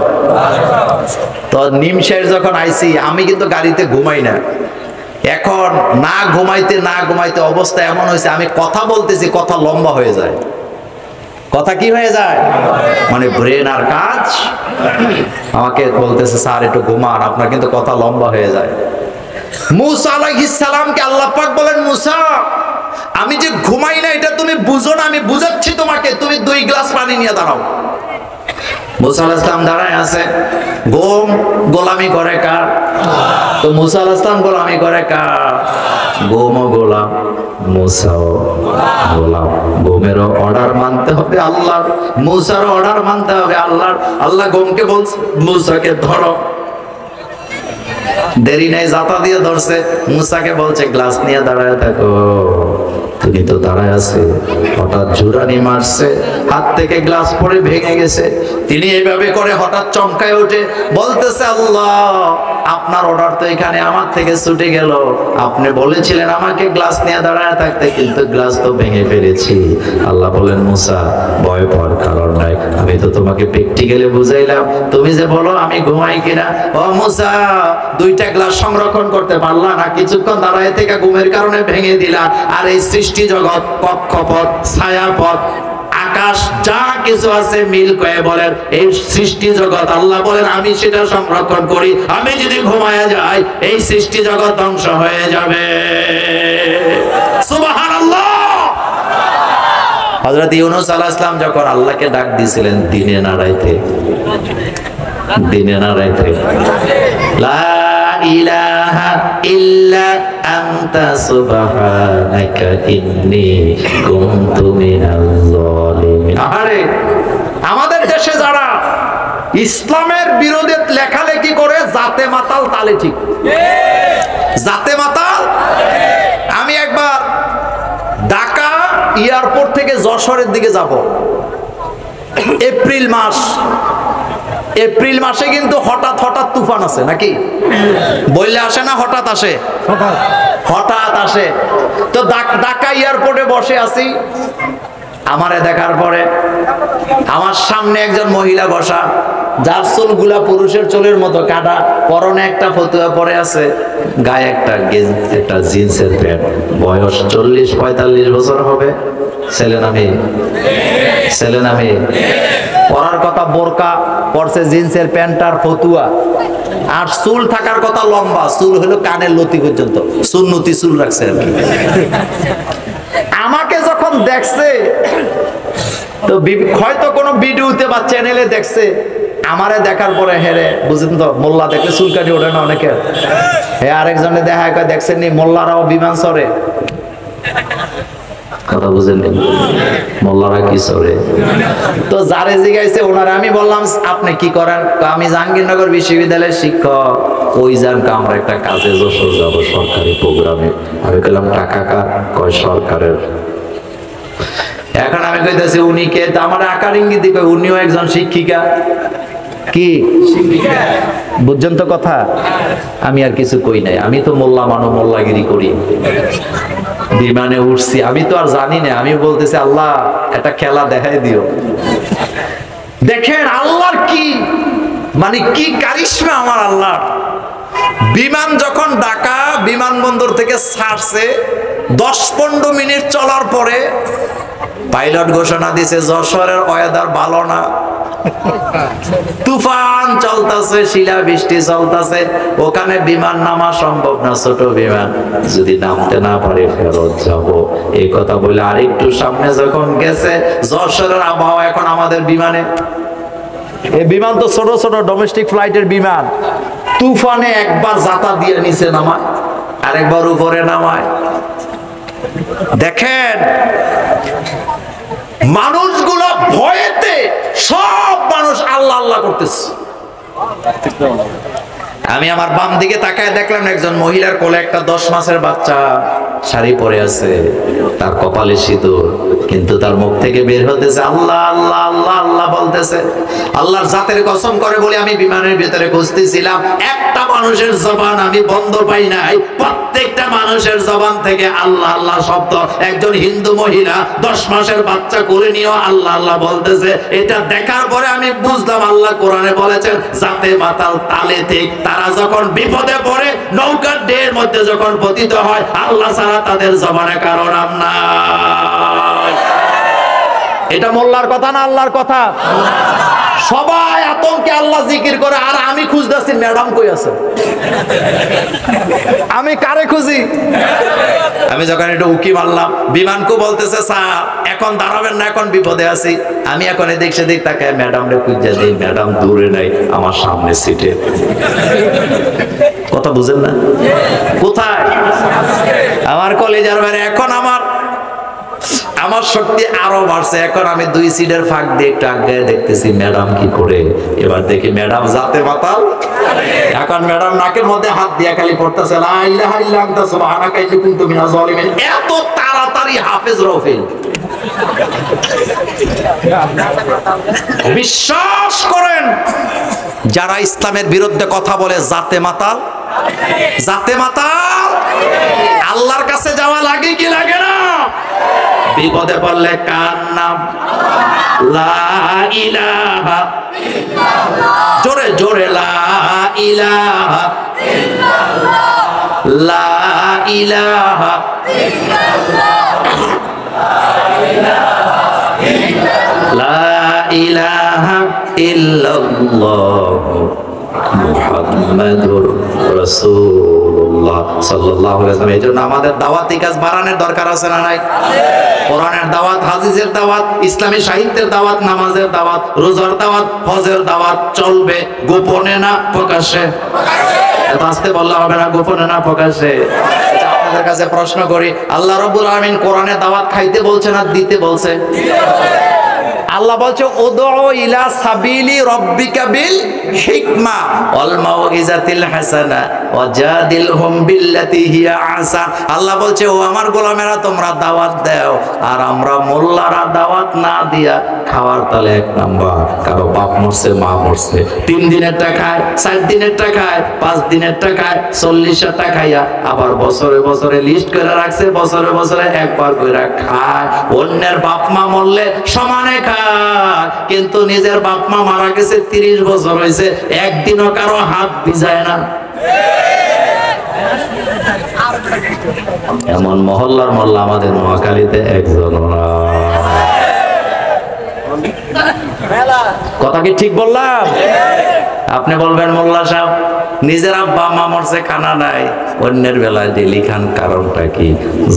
তো নিমশের যখন আইছি আমি কিন্তু গাড়িতে ঘুমাই না। এখন না ঘুমাইতে অবস্থা এমন হয়েছে আমি কথা বলতেছি, কথা লম্বা হয়ে যায়। কথা কি হয়ে যায়? মানে ব্রেন আর কাজ। আমাকে বলতেছে স্যার একটু ঘুমান, আপনার কিন্তু কথা লম্বা হয়ে যায়। মুসা আলাইহিস সালামকে আল্লাহ পাক বলেন মুসা আমি যে ঘুমাই না এটা তুমি বুঝো না, আমি বুঝাচ্ছি তোমাকে, তুমি 2 গ্লাস পানি নিয়ে দাঁড়াও। মুসা আলাইহিস সালাম দাঁড়ায় আছে। গোলামি করে কার? তো মুসা আলাইহিস সালাম গোলামি করে কার? গোমও গোলাম, মুসাও গোলাম। গোমেরও অর্ডার মানতে হবে আল্লাহর, মুসারও অর্ডার মানতে হবে আল্লাহর। আল্লাহ গোমকে বলছে মুসাকে ধরো, দেরি নাই জাতা দিয়ে ধরছে। মুসাকে বলছে গ্লাস নিয়ে দাঁড়ায় থাকো। তিনি তো দাঁড়ায় আছে, হঠাৎ জুরানি মারছে, হাত থেকে গ্লাস পড়ে ভেঙে গেছে। তিনি এইভাবে করে হঠাৎ চমকায় ওঠে, বলতেছে আল্লাহ আপনার অর্ডার তো এখানে আমার থেকে ছুটে গেল, আপনি বলেছিলেন আমাকে গ্লাস নিয়ে দাঁড়ায় থাকতে, কিন্তু গ্লাস তো ভেঙে ফেলেছি। আল্লাহ বলেন মুসা ভয় পাওয়ার কারণ নাই, আমি তো তোমাকে প্র্যাকটিক্যালি বুঝাইলাম, তুমি যে বলো আমি ঘুমাই কিনা। ও মুসা, দুইটা গ্লাস সংরক্ষণ করতে পারলা না, কিছুক্ষণ দাঁড়ায় থেকে ঘুমের কারণে ভেঙে দিলা। আর এই সৃষ্টি জগৎ, কক্ষপথ, ছায়াপথ, আকাশ, যা কিছু আছে মিল করে বলেন এই সৃষ্টি জগৎ, আল্লাহ বলেন আমি সেটা সংরক্ষণ করি। আমি যদি ঘুমায়া যাই এই সৃষ্টি জগৎ ধ্বংস হয়ে যাবে। সুবহানাল্লাহ। হযরত ইউনূস আলাইহিস সালাম যখন আল্লাহকে ডাক দিয়েছিলেন দিনে না রাইতে, দিনে না রাইতে, লা ইলাহা ইল্লা আনতা সুবহানাকা ইন্নী কুনতু মিনাল যালিমিন। আরে আমাদের দেশে যারা ইসলামের বিরোধে লেখালেখি করে জাতে মাতাল তালে ঠিক, জাতে মাতাল। আমি একবার ঢাকা এয়ারপোর্ট থেকে যশোরের দিকে যাব, এপ্রিল মাস, এপ্রিল মাসে কিন্তু হঠাৎ হঠাৎ তুফান আছে নাকি, বললে আসে না, হঠাৎ আসে, হঠাৎ আসে। তো ঢাকা এয়ারপোর্টে বসে আছি, আমারে দেখার পরে আমার সামনে একজন মহিলা বসা, যার চুলগুলা পুরুষের চুলের মতো কাটা, পরনে একটা ফতুয়া পরে আছে, গায়ে একটা জিন্সের প্যান্ট, বয়স 40-45 বছর হবে। ছেলে না মেয়ে? ছেলে না মেয়ে? পরার কথা বোরকা, পরছে জিন্সের প্যান্ট আর ফতুয়া, আর চুল থাকার কথা লম্বা, চুল হলো কানের লতি পর্যন্ত, সুন্নতি চুল রাখছে আর কি। আমাকে যখন দেখছে তো হয়তো কোনো ভিডিওতে বা চ্যানেলে দেখছে, আমারে দেখার পরে হেরে বুঝেন তো, মোল্লা দেখলে চুলকানি ওঠে না অনেকের, হ্যাঁ আরেকজনে দেখা দেখছেন নি মোল্লারাও বিমান চড়ে, কথা বুঝেন, মোল্লারা কি চড়ে। তো যারে জিগাইছে ওনারা আমি বললাম আপনি কি করেন, আমি জাহাঙ্গীরনগর বিশ্ববিদ্যালয়ের শিক্ষক। ওই যান আমরা একটা কাজে যশোর যাব, সরকারি প্রোগ্রামে। আমি বললাম টাকা কার? কয় সরকারের। এখন আমি কইতেছি উনি কে, তা আমার আকার ইঙ্গিত কই উনিও একজন শিক্ষিকা। কি বুঝছেন তো কথা, আমি আর কিছু কই নাই, আমি তো মোল্লা মানো মোল্লাগিরি করি। বিমানে উঠছি, আমি তো আর জানি না, আমি বলতেছি আল্লাহ একটা খেলা দেখাই দিও। দেখেন আল্লাহর কি মানে কি কারিশমা আমার আল্লাহর। বিমান যখন ঢাকা বিমানবন্দর থেকে ছাড়ছে, 10-15 মিনিট চলার পরে পাইলট ঘোষণা দিয়েছে যশোরের ওয়েদার ভালো না, তুফান চলতেছে, শিলা বৃষ্টি চলতেছে, ওখানে বিমান নামা সম্ভব না, ছোট বিমান, যদি নামতে না পারে ফেরত যাব। এই কথা বলে আরেকটু সামনে যখন গেছে, যশোরের আবহাওয়া এখন আমাদের বিমানে, এই বিমান তো ছোট ছোট ডোমেস্টিক ফ্লাইটের বিমান, তুফানে একবার জাতা দিয়ে নিচে নামায়, আরেকবার উপরে নামায়। দেখেন মানুষগুলো ভয়েতে, সব মানুষ আল্লাহ আল্লাহ করতেছে। আমি আমার বাম দিকে তাকায় দেখলাম একজন মহিলার কোলে একটা 10 মাসের বাচ্চা শাড়ি পরে আছে, তার কপালে সিঁদুর, কিন্তু তার মুখ থেকে বের হতেছে আল্লাহ আল্লাহ আল্লাহ আল্লাহ বলতেছে। আল্লাহর জাতের কসম করে বলে আমি বিমানের ভিতরে খুঁজতেছিলাম, একটা মানুষের জবান আমি বন্ধ পাই নাই, প্রত্যেকটা মানুষের জবান থেকে আল্লাহ আল্লাহ শব্দ। একজন হিন্দু মহিলা 10 মাসের বাচ্চা কোলে নিয়েও আল্লাহ আল্লাহ বলতেছে। এটা দেখার পরে আমি বুঝলাম আল্লাহ কোরআনে বলেছেন জাতে মাতাল তালে ঠিক, তারা যখন বিপদে পড়ে, নৌকার ঢেউয়ের মধ্যে যখন পতিত হয়, আল্লাহ ছাড়া তাদের জবানে কারো নাম নাই। এটা মোল্লার কথা না আল্লাহর কথা? সবাই আতঙ্কে আল্লাহ জিকির করে, আর আমি খুঁজতেছি ম্যাডাম কই আছে, আমি কারে খুঁজি। আমি যখন একটু উকি মারলাম, বিমানকে বলতেছে স্যার এখন দাঁড়াবেন না, এখন বিপদে আছি। আমি এখন এদিক সেদিক তাকায় ম্যাডাম রে খুঁজে দিই, ম্যাডাম দূরে নাই, আমার সামনে সিটে। কথা বুঝেন না? কোথায় আমার কলেজের বাইরে। এখন আমার শক্তি আরো বাড়ছে, এখন আমি 2 সিটের ফাঁক দিয়ে একটু আগে দেখতেছি ম্যাডাম কি করে। এবার দেখি ম্যাডাম জাতে মাতাল, এখন ম্যাডাম নাকের মধ্যে হাত দিয়ে খালি পড়তেছে লা ইলাহা ইল্লা আনতা সুবহানাকা ইন্নী কুনতু মিনাজ জালিমিন। এত তাড়াতাড়ি হাফেজ রফিল। বিশ্বাস করেন যারা ইসলামের বিরুদ্ধে কথা বলে জাতে মাতাল, জাতে মাতাল। আল্লাহর কাছে যাওয়া লাগে কি লাগে না? বিপদে পড়লে কার নাম? লা ইলাহা ইল্লাল্লাহ। জোরে জোরে লা ইলাহা ইল্লাল্লাহ, লা ইলাহা ইল্লাল্লাহ, লা ইলাহা ইল্লাল্লাহ মুহাম্মাদুর রাসূলুল্লাহ সাল্লাল্লাহু আলাইহি ওয়াসাল্লাম। এজন্য আমাদের দাওয়াতি কাজ বাড়ানোর দরকার আছে না নাই? কোরআনের দাওয়াত, হাদিসের দাওয়াত, ইসলামী সাহিত্যের দাওয়াত, নামাজের দাওয়াত, রোজার দাওয়াত, হজের দাওয়াত চলবে, গোপনে না প্রকাশ্যে। এত আস্তে বললে হবে না, গোপনে না প্রকাশ্যে। আপনাদের কাছে প্রশ্ন করি, আল্লাহ রাব্বুল আলামিন কোরআনে দাওয়াত খাইতে বলছে না দিতে বলছে? আল্লাহ বলছে উদউ ইলা সাবিলি রাব্বিকা বিল হিকমা ওয়াল মাউইজাতিল হাসানা ওয়াজাদিলহুম বিল্লাতি হিয়া আহসান। আল্লাহ বলছে ও আমার গোলামেরা তোমরা দাওয়াত দাও, আর আমরা মোল্লারা দাওয়াত না দিয়া খাওয়ার তালে এক নাম্বার। কারো বাপ মরছে, মা মরছে, 3 দিনেরটা খায়, 4 দিনেরটা খায়, 5 দিনেরটা খায়, 40টা খাইয়া আবার বছরে বছরে লিস্ট করে রাখছে, বছরে বছরে একবার করে খায়। অন্যের বাপ মা মরলে সমানে খায়, কিন্তু নিজের বাপ মা মারা গেছে 30 বছর হয়েছে, একদিনও কারো হাত ভিজায় না। এমন মহল্লার মোল্লা আমাদের মহাখালীতে একজন। কথা কি ঠিক বললাম? আপনি বলবেন মোল্লা সাহেব নিজের আব্বা মা মরছে, খানা নাই, অন্যের বেলায় ডেলি খান, কারণটা কি?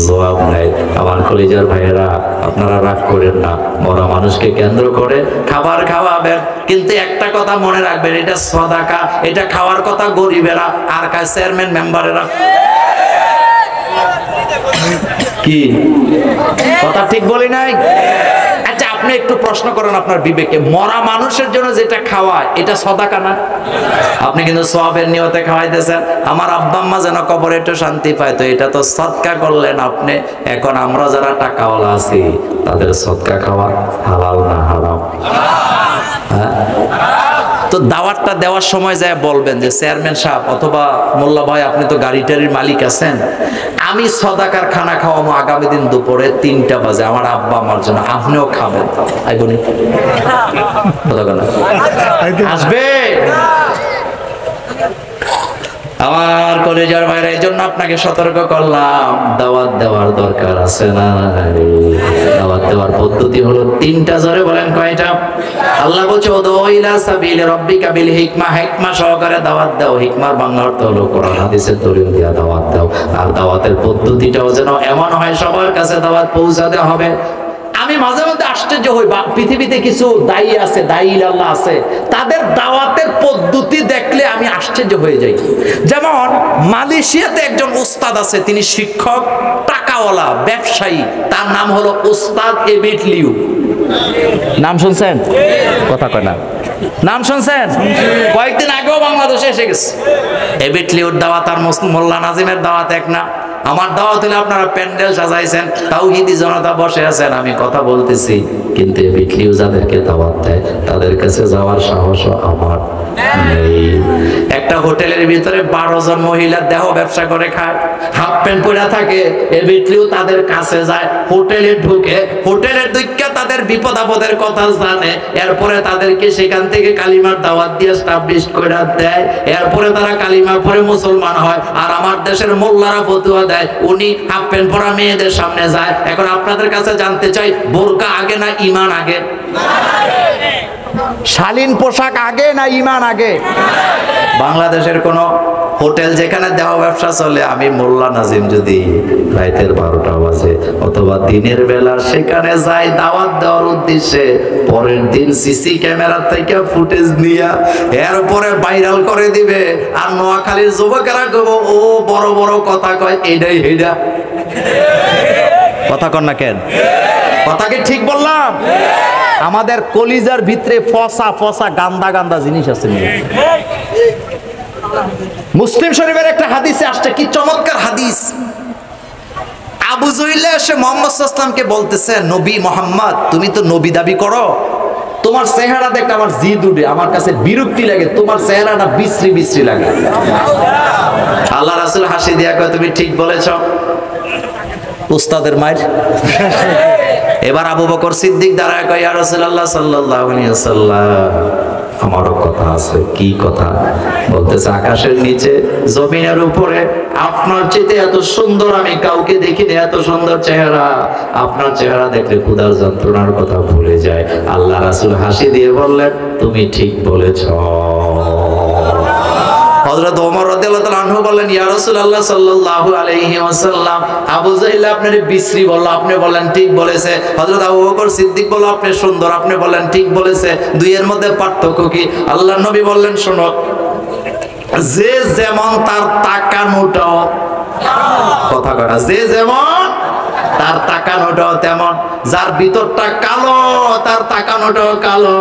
জবাব নাই। আমার কলিজার ভাইয়েরা, আপনারা রাগ করেন না, মরা মানুষকে কেন্দ্র করে খাবার খাওয়াবেন, কিন্তু একটা কথা মনে রাখবেন, এটা সাদাকা, এটা খাওয়ার কথা গরিবেরা আর কাজ চেয়ারম্যান মেম্বারেরা। কি কথা ঠিক বলি নাই? আচ্ছা আপনি একটু প্রশ্ন করেন আপনার বিবেকে, মরা মানুষের জন্য যেটা খাওয়ায় এটা সাদাকা না? আপনি কিন্তু সওয়াবের নিয়তে খাওয়াইতেছেন, আমার আব্বা আম্মা যেন কবরে একটু শান্তি পায়, তো এটা তো সদকা করলেন আপনি। এখন আমরা যারা টাকাওয়ালা আছি তাদের সদকা খাওয়া হালাল না হারাম? তো দাওয়াতটা দেওয়ার সময় যায় বলবেন যে চেয়ারম্যান সাহেব অথবা মোল্লা ভাই আপনি তো গাড়ি টাড়ির মালিক আছেন, আমি সদাকার খানা খাওয়াবো আগামী দিন দুপুরে 3টা বাজে আমার আব্বা আমার জন্য, আপনিও খাবেন। আইবনি আসবে? আমার কলেজের ভাইরা, এই জন্য আপনাকে সতর্ক করলাম, দাওয়াত দেওয়ার দরকার আছে না? দাওয়াত দেওয়ার পদ্ধতি হলো 3টা। জোরে বলেন কয়টা? আল্লাহ বলছে উদউ ইলা সাবিলি রাব্বিকা বিল হিকমা, হিকমা সহকারে দাওয়াত দাও। হিকমার বাংলা অর্থ হলো কোরআন হাদিসের দলিল দিয়া দাওয়াত দাও। আর দাওয়াতের পদ্ধতিটাও যেন এমন হয় সবার কাছে দাওয়াত পৌঁছাতে হবে। আমি মাঝে মধ্যে আশ্চর্য হই, পৃথিবীতে কিছু দায়ী আছে, দায়ী আল্লাহ আছে, তাদের দাওয়াতের পদ্ধতি দেখলে আমি আশ্চর্য হয়ে যাই। যেমন মালয়েশিয়াতে একজন উস্তাদ আছে, তিনি শিক্ষক, টাকাওয়ালা, ব্যবসায়ী, তার নাম হলো উস্তাদ এবিট লিউ। নাম শুনছেন? কথা কয় না, নাম শুনছেন? কয়েকদিন আগেও বাংলাদেশে এসে গেছে। এবিট লিউর দাওয়াত আর মোল্লা নাজিমের দাওয়াত এক না। আমার দাওয়াত হলে আপনারা প্যান্ডেল সাজাইছেন, তাওহীদি জনতা বসে আছেন, আমি কথা বলতেছি, কিন্তু এবিট লিউ যাদেরকে দাওয়াত দেয় তাদের কাছে যাওয়ার সাহসও আমার নেই। একটা হোটেলের ভিতরে 12 জন মহিলা দেহ ব্যবসা করে খায়, হাফ প্যান্ট পরে থাকে, এবিট লিউ তাদের কাছে যায়, হোটেলে ঢুকে, হোটেলের দিকে তাদের বিপদ আপদের কথা জানে, এরপরে তাদেরকে সেখান থেকে কালিমার দাওয়াত দিয়ে এস্টাবলিশ করে দেয়, এরপরে তারা কালিমা পড়ে মুসলমান হয়। আর আমার দেশের মোল্লারা ফতোয়া দেয়, উনি হাফ প্যান্ট পরা মেয়েদের সামনে যায়। এখন আপনাদের কাছে জানতে চাই, বোরকা আগে না ঈমান আগে? শালীন পোশাক আগে না ঈমান আগে? বাংলাদেশের কোন হোটেল যেখানে দেওয়া ব্যবসা চলে, আমি মোল্লা নাজিম যদি রাতের 12টা বাজে অথবা দিনের বেলা সেখানে যাই দাওয়াত দেওয়ার উদ্দেশ্যে, পরের দিন সিসি ক্যামেরা থেকে ফুটেজ নিয়ে এরপরে ভাইরাল করে দিবে, আর নোয়াখালীর যুবকেরা কইব ও বড় বড় কথা কয়, এইটাই এইটা। কথা কন না কেন? কথা কি ঠিক বললাম? আমাদের কলিজার ভিতরে ফসা ফসা গান্দা গান্দা জিনিস আছে। মুসলিম শরীফের একটা হাদিসে আসছে, কি চমৎকার হাদিস। আবু জহিল এসে মুহাম্মদ সাল্লাল্লাহু আলাইহি ওয়াসাল্লামকে বলতেছে, নবী মুহাম্মদ তুমি তো নবী দাবি করো, তোমার চেহারা দেখতে আমার জিদ উঠে, আমার কাছে বিরক্তি লাগে, তোমার চেহারাটা বিশ্রী বিশ্রী লাগে। আল্লাহ রাসূল হাসি দিয়া কয় তুমি ঠিক বলেছ। উস্তাদের মায়ের। এবার আবু বকর সিদ্দিক দাঁড়ায় কয় ইয়া রাসূলুল্লাহ সাল্লাল্লাহু আলাইহি ওয়াসাল্লাম, আমারও কথা আছে। কি কথা? বলতেছে আকাশের নিচে জমিনের উপরে আপনার চেয়ে এত সুন্দর আমি কাউকে দেখিনি, এত সুন্দর চেহারা। আপনার চেহারা দেখলে ক্ষুধার যন্ত্রণার কথা ভুলে যায়। আল্লাহ রাসূল হাসি দিয়ে বললেন তুমি ঠিক বলেছ। হযরত ওমর রাদিয়াল্লাহু তাআলা আনহু বললেন ইয়া রাসূলুল্লাহ সাল্লাল্লাহু আলাইহি ওয়াসাল্লাম, আবু জাহেল আপনারে বিশ্রী বলল, আপনি বলেন ঠিক বলেছে। হযরত আবু বকর সিদ্দিক বলল আপনি সুন্দর, আপনি বলেন ঠিক বলেছে। দুইয়ের মধ্যে পার্থক্য কি? আল্লাহর নবী বললেন শোনো, যে যেমন তার তাকানোটাও, কথা কয় না, যে যেমন তার তাকানোটাও তেমন। যার ভিতরটা কালো তার তাকানোটাও কালো।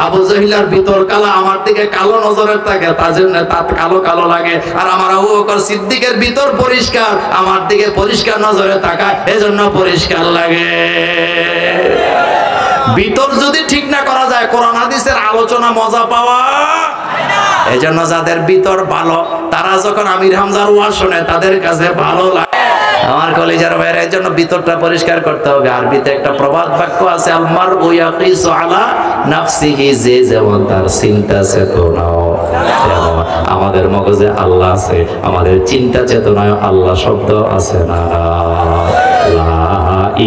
আবু জাহিলার ভিতর কালো, আমার দিকে কালো নজরের থাকে, তার জন্য তার কালো কালো লাগে। আর আমার আবু বকর সিদ্দিকের ভিতর পরিষ্কার, আমার দিকে পরিষ্কার নজরে তাকায়, এজন্য পরিষ্কার লাগে। ভিতর যদি ঠিক না করা যায়, কোরআন হাদিসের আলোচনা মজা পাওয়া। এই জন্য যাদের ভিতর ভালো তারা যখন আমির হামজার ওয়াজ শুনে তাদের কাছে ভালো লাগে। আমার কলেজের বাইরে, এই জন্য ভিতরটা পরিষ্কার করতে হবে। আরবিতে একটা প্রবাদ বাক্য আছে, আলমার ইয়াকিসু আলা নাফসিহি, যে যেমন তার চিন্তা চেতনাও তেমন। আমাদের মগজে আল্লাহ আছে, আমাদের চিন্তা চেতনায় আল্লাহ শব্দ আছে না। লা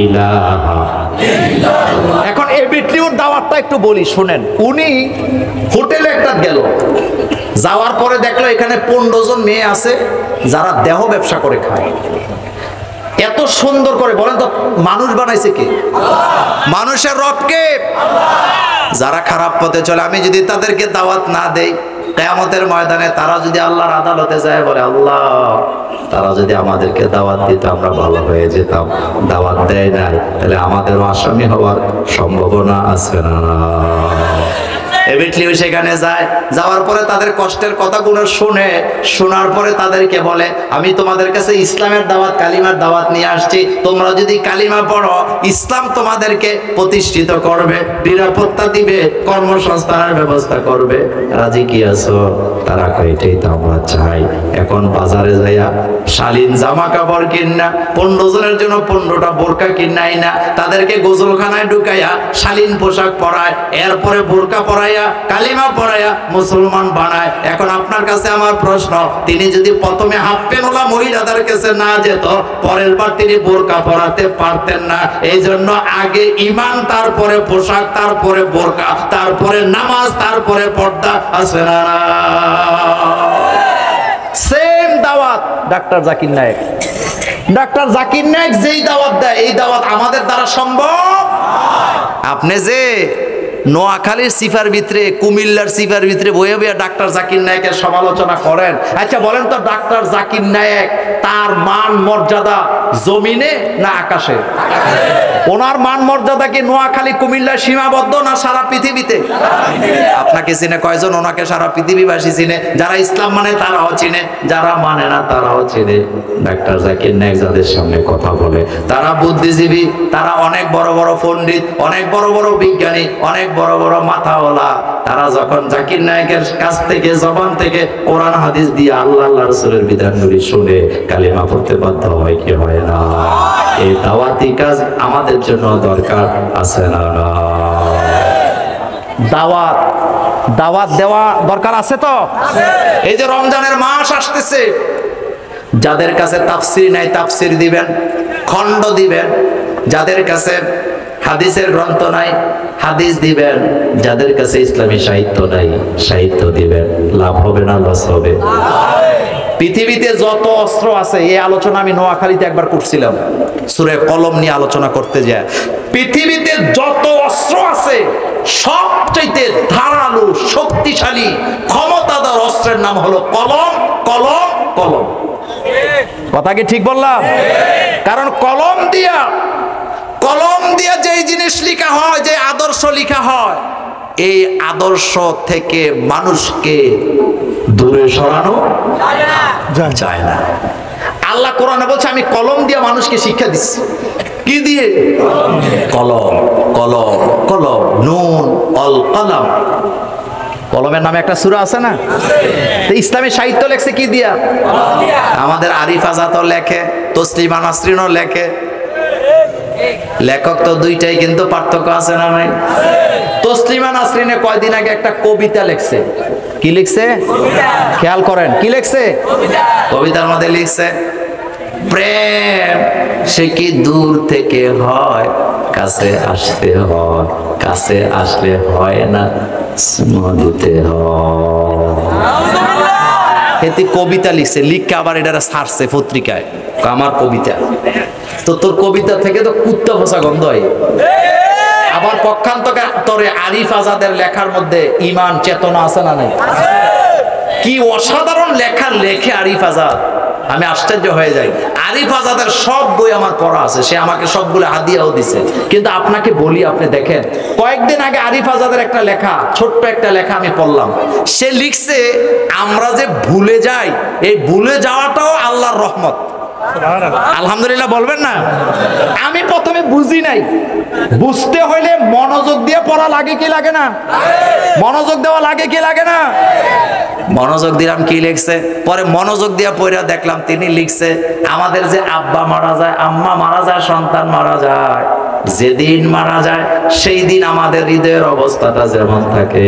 ইলাহা ইল্লাল্লাহ। এখন এই বিটলিউর দাওয়াতটা একটু বলি শুনেন। উনি হোটেলে একটা গেল, যাওয়ার পরে দেখলো এখানে 15 জন মেয়ে আছে যারা দেহ ব্যবসা করে খায়। এত সুন্দর করে, বলেন তো মানুষ বানাইছে কে? মানুষের রব কে? যারা খারাপ পথে চলে, আমি যদি তাদেরকে দাওয়াত না দেই, কিয়ামতের ময়দানে তারা যদি আল্লাহর আদালতে যায় বলে আল্লাহ তারা যদি আমাদেরকে দাওয়াত দিত আমরা ভালো হয়ে যেতাম, দাওয়াত দেয় না, তাহলে আমাদেরও আসামি হওয়ার সম্ভাবনা আছে না? এবিটলিও সেখানে যায়, যাওয়ার পরে তাদের কষ্টের কথাগুলো শুনে, শোনার পরে তাদেরকে বলে আমি তোমাদের কাছে ইসলামের দাওয়াত, কালিমার দাওয়াত নিয়ে আসছি। তোমরা যদি কালিমা পড়ো, ইসলাম তোমাদেরকে প্রতিষ্ঠিত করবে, নিরাপত্তা দিবে, কর্মসংস্থানের ব্যবস্থা করবে। রাজি কি আছো? তারা কয় এটাই তো আমরা চাই। এখন বাজারে যাইয়া শালীন জামা কাপড় কিনা, 15 জনের জন্য 15টা বোরকা কিনাই না, তাদেরকে গোসলখানায় ঢুকাইয়া শালীন পোশাক পরায়, এরপরে বোরকা পরাইয়া কালিমা পড়ায়া মুসলমান বানায়। এখন আপনার কাছে আমার প্রশ্ন, তিনি যদি প্রথমে হাফ প্যান্টওয়ালা মহিলাদের কাছে না যেত, পরের বার তিনি বোরকা পরাতে পারতেন না। এই জন্য আগে ঈমান, তারপরে পোশাক, তারপরে বোরকা, তারপরে নামাজ, তারপরে পর্দা। আছে না? সেম দাওয়াত ডাক্তার জাকির নায়েক। ডাক্তার জাকির নায়েক যেই দাওয়াত দেয়, এই দাওয়াত আমাদের দ্বারা সম্ভব। আপনি যে নোয়াখালীর সিফার ভিতরে, কুমিল্লার সিফার ভিতরে বইয়ে বইয়ে ডাক্তার জাকির নায়েকের সমালোচনা করেন, আচ্ছা বলেন তো ডাক্তার জাকির নায়েক তার মান মর্যাদা জমিনে না আকাশে? ওনার মান মর্যাদা কি নোয়াখালী কুমিল্লায় সীমাবদ্ধ না সারা পৃথিবীতে? আপনাকে চিনে কয়জন? ওনাকে সারা পৃথিবীবাসী চিনে। যারা ইসলাম মানে তারাও চিনে, যারা মানে না তারাও চিনে। ডাক্তার জাকির নায়েক যাদের সামনে কথা বলে তারা বুদ্ধিজীবী, তারা অনেক বড় বড় পণ্ডিত, অনেক বড় বড় বিজ্ঞানী, অনেক বড় বড় মাথাওয়ালা। তারা যখন জাকির নায়েকের কাছ থেকে, জবান থেকে কোরআন হাদিস দিয়ে আল্লাহ রাসূলের বিধানগুলি শুনে কালিমা পড়তে বাধ্য হয় কি হয় না? এই দাওয়াতি কাজ আমাদের জন্য দরকার আছে না? দাওয়াত দাওয়াত দেওয়া দরকার আছে তো? এই যে রমজানের মাস আসতেছে, যাদের কাছে তাফসীর নাই তাফসীর দিবেন, খণ্ড দিবেন। যাদের কাছে হাদিসের গ্রন্থ নাই হাদিস দিবেন। যাদের কাছে ইসলামী সাহিত্য নাই সাহিত্য দিবেন। লাভ হবে না লস হবে? পৃথিবীতে যত অস্ত্র আছে, এই আলোচনা আমি নোয়াখালীতে একবার করছিলাম, সূরা কলম নিয়ে আলোচনা করতে যায়। পৃথিবীতে যত অস্ত্র আছে সবচেয়ে ধারালো, শক্তিশালী, ক্ষমতাধর অস্ত্রের নাম হলো কলম, কলম, কলম। কথা কি ঠিক বললাম? কারণ কলম দিয়া যেই জিনিস লেখা হয়, যে আদর্শ লেখা হয়, এই আদর্শ থেকে মানুষকে দূরে সরানো যায় না। আল্লাহ কোরআনে বলছে আমি কলম দিয়ে মানুষকে শিক্ষা দিচ্ছি। কি দিয়ে? কলম, কলম, কলম। নুন অল কলম। কলমের নামে একটা সূরা আছে না? তো ইসলামী সাহিত্য লেখছে কি দিয়া? আমাদের আরিফ আজাদও লেখে, তসলিমা নাসরিনও লেখে। লেখক তো দুইটাই, কিন্তু পার্থক্য আছে না নাই? তসলিমা নাসরিনে কয়দিন আগে একটা কবিতা লিখছে। কি লিখছে? খেয়াল করেন, কি লিখছে? কবিতার মধ্যে লিখছে, প্রেম সে কি দূর থেকে হয়, কাছে আসতে হয়, কাছে আসলে হয় না, চুমা দিতে হয়। কবিতা লিখছে, লিখে আবার এটা ছাড়ছে পত্রিকায়, আমার কবিতা। তো তোর কবিতা থেকে তো কুত্তা ফসা গন্ধ হয়। আবার পক্ষান্তরে আরিফ আজাদের লেখার মধ্যে ঈমান চেতনা আছে না নাই? কি অসাধারণ লেখা লেখে আরিফ আজাদ, আমি আশ্চর্য হয়ে যাই। আরিফ আজাদের সব বই আমার পড়া আছে, সে আমাকে সবগুলো হাদিয়াও দিছে। কিন্তু আপনাকে বলি, আপনি দেখেন, কয়েকদিন আগে আরিফ আজাদের একটা লেখা, ছোট্ট একটা লেখা আমি পড়লাম। সে লিখছে, আমরা যে ভুলে যাই, এই ভুলে যাওয়াটাও আল্লাহর রহমত। আলহামদুলিল্লাহ বলবেন না? আমি প্রথমে বুঝি নাই, বুঝতে হইলে মনোযোগ দিয়ে পড়া লাগে কি লাগে না? মনোযোগ দেওয়া লাগে কি লাগে না? মনোযোগ দিলাম, কি লিখছে। পরে মনোযোগ দিয়ে পড়া দেখলাম তিনি লিখছে, আমাদের যে আব্বা মারা যায়, আম্মা মারা যায়, সন্তান মারা যায়, যেদিন মারা যায় সেই দিন আমাদের হৃদয়ের অবস্থাটা যেমন থাকে,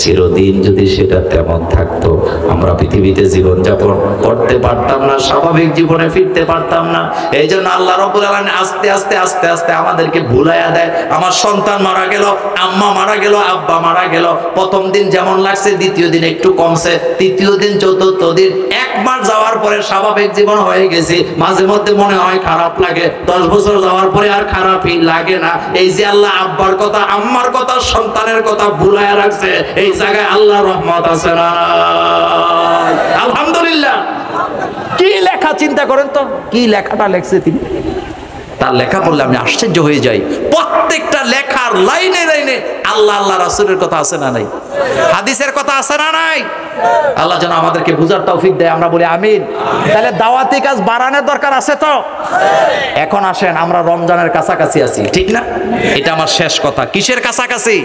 চিরদিন যদি সেটা তেমন থাকতো, আমরা পৃথিবীতে জীবনযাপন করতে পারতাম না, স্বাভাবিক জীবনে ফিরতে পারতাম না। এই জন্য আল্লাহ রাব্বুল আলামিন আস্তে আস্তে আস্তে আস্তে আমাদেরকে ভুলাইয়া দেয়। আমার সন্তান মারা গেল, আম্মা মারা গেল, আব্বা মারা গেল, প্রথম দিন যেমন লাগছে, দ্বিতীয় দিন একটু কমছে, তৃতীয় দিন, চতুর্থ দিন, এক মাস যাওয়ার পরে স্বাভাবিক জীবন হয়ে গেছে। মাঝে মধ্যে মনে হয় খারাপ লাগে, 10 বছর যাওয়ার পরে আর খারাপই লাগে না। এই যে আল্লাহ আব্বার কথা, আম্মার কথা, সন্তানের কথা ভুলাইয়া রাখছে, এই জায়গায় আল্লাহর রহমত আছে না? আলহামদুলিল্লাহ। কি লেখা চিন্তা করেন তো, কি লেখাটা লেখছে তিনি। তার লেখা পড়লে আমি আশ্চর্য হয়ে যাই। প্রত্যেকটা লেখার লাইনে লাইনে আল্লাহ আল্লাহ রাসূলের কথা আছে না নাই? হাদিসের কথা আছে না নাই? আল্লাহ যেন আমাদেরকে বুঝার তৌফিক দেয়, আমরা বলি আমিন। তাহলে দাওয়াতি কাজ বাড়ানোর দরকার আছে তো। এখন আসেন, আমরা রমজানের কাছাকাছি আছি, ঠিক না? এটা আমার শেষ কথা। কিসের কাছাকাছি?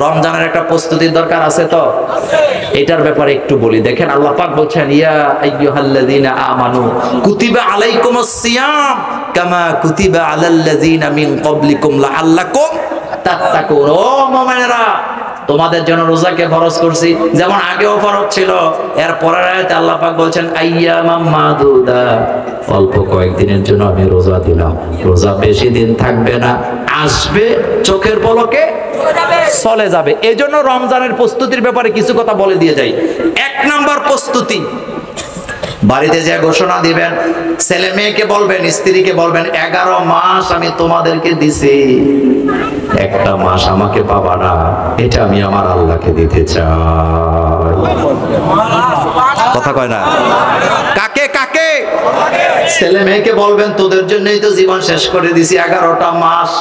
রমজানের একটা প্রস্তুতির দরকার আছে তো। এটার ব্যাপারে একটু বলি। দেখেন, আল্লাহ পাক বলছেন, ইয়া আইয়ুহাল্লাযীনা আমানু কুতিবা আলাইকুমুস সিয়াম কামা কুতিবা আলাল্লাযীনা মিন ক্বাবলিকুম লাআল্লাকুম তাত্তাকুন। ও মুমিনেরা, তোমাদের জন্য রোজাকে ফরজ করছি, যেমন আগেও ফরজ ছিল। এর পরের আয়াতে আল্লাহ পাক বলছেন, আইয়ামাম মাদুদা, অল্প কয়েকদিনের জন্য আমি রোজা দিলাম। রোজা বেশি দিন থাকবে না, আসবে, চোখের পলকে চলে যাবে। এজন্য রমজানের প্রস্তুতির ব্যাপারে কিছু কথা বলে দিয়ে যাই। 1 নাম্বার প্রস্তুতি, বাড়িতে যে ঘোষণা দিবেন, ছেলে মেয়েকে বলবেন, স্ত্রীকে বলবেন, 11 মাস আমি তোমাদেরকে দিছি, একটা মাস আমাকে পাবা না, এটা আমি আমার আল্লাহকে দিতে চাই। কথা কয় না? কাকে কাকে? ছেলে মেয়েকে বলবেন, তোদের জন্যই তো জীবন শেষ করে দিছি, 11টা মাস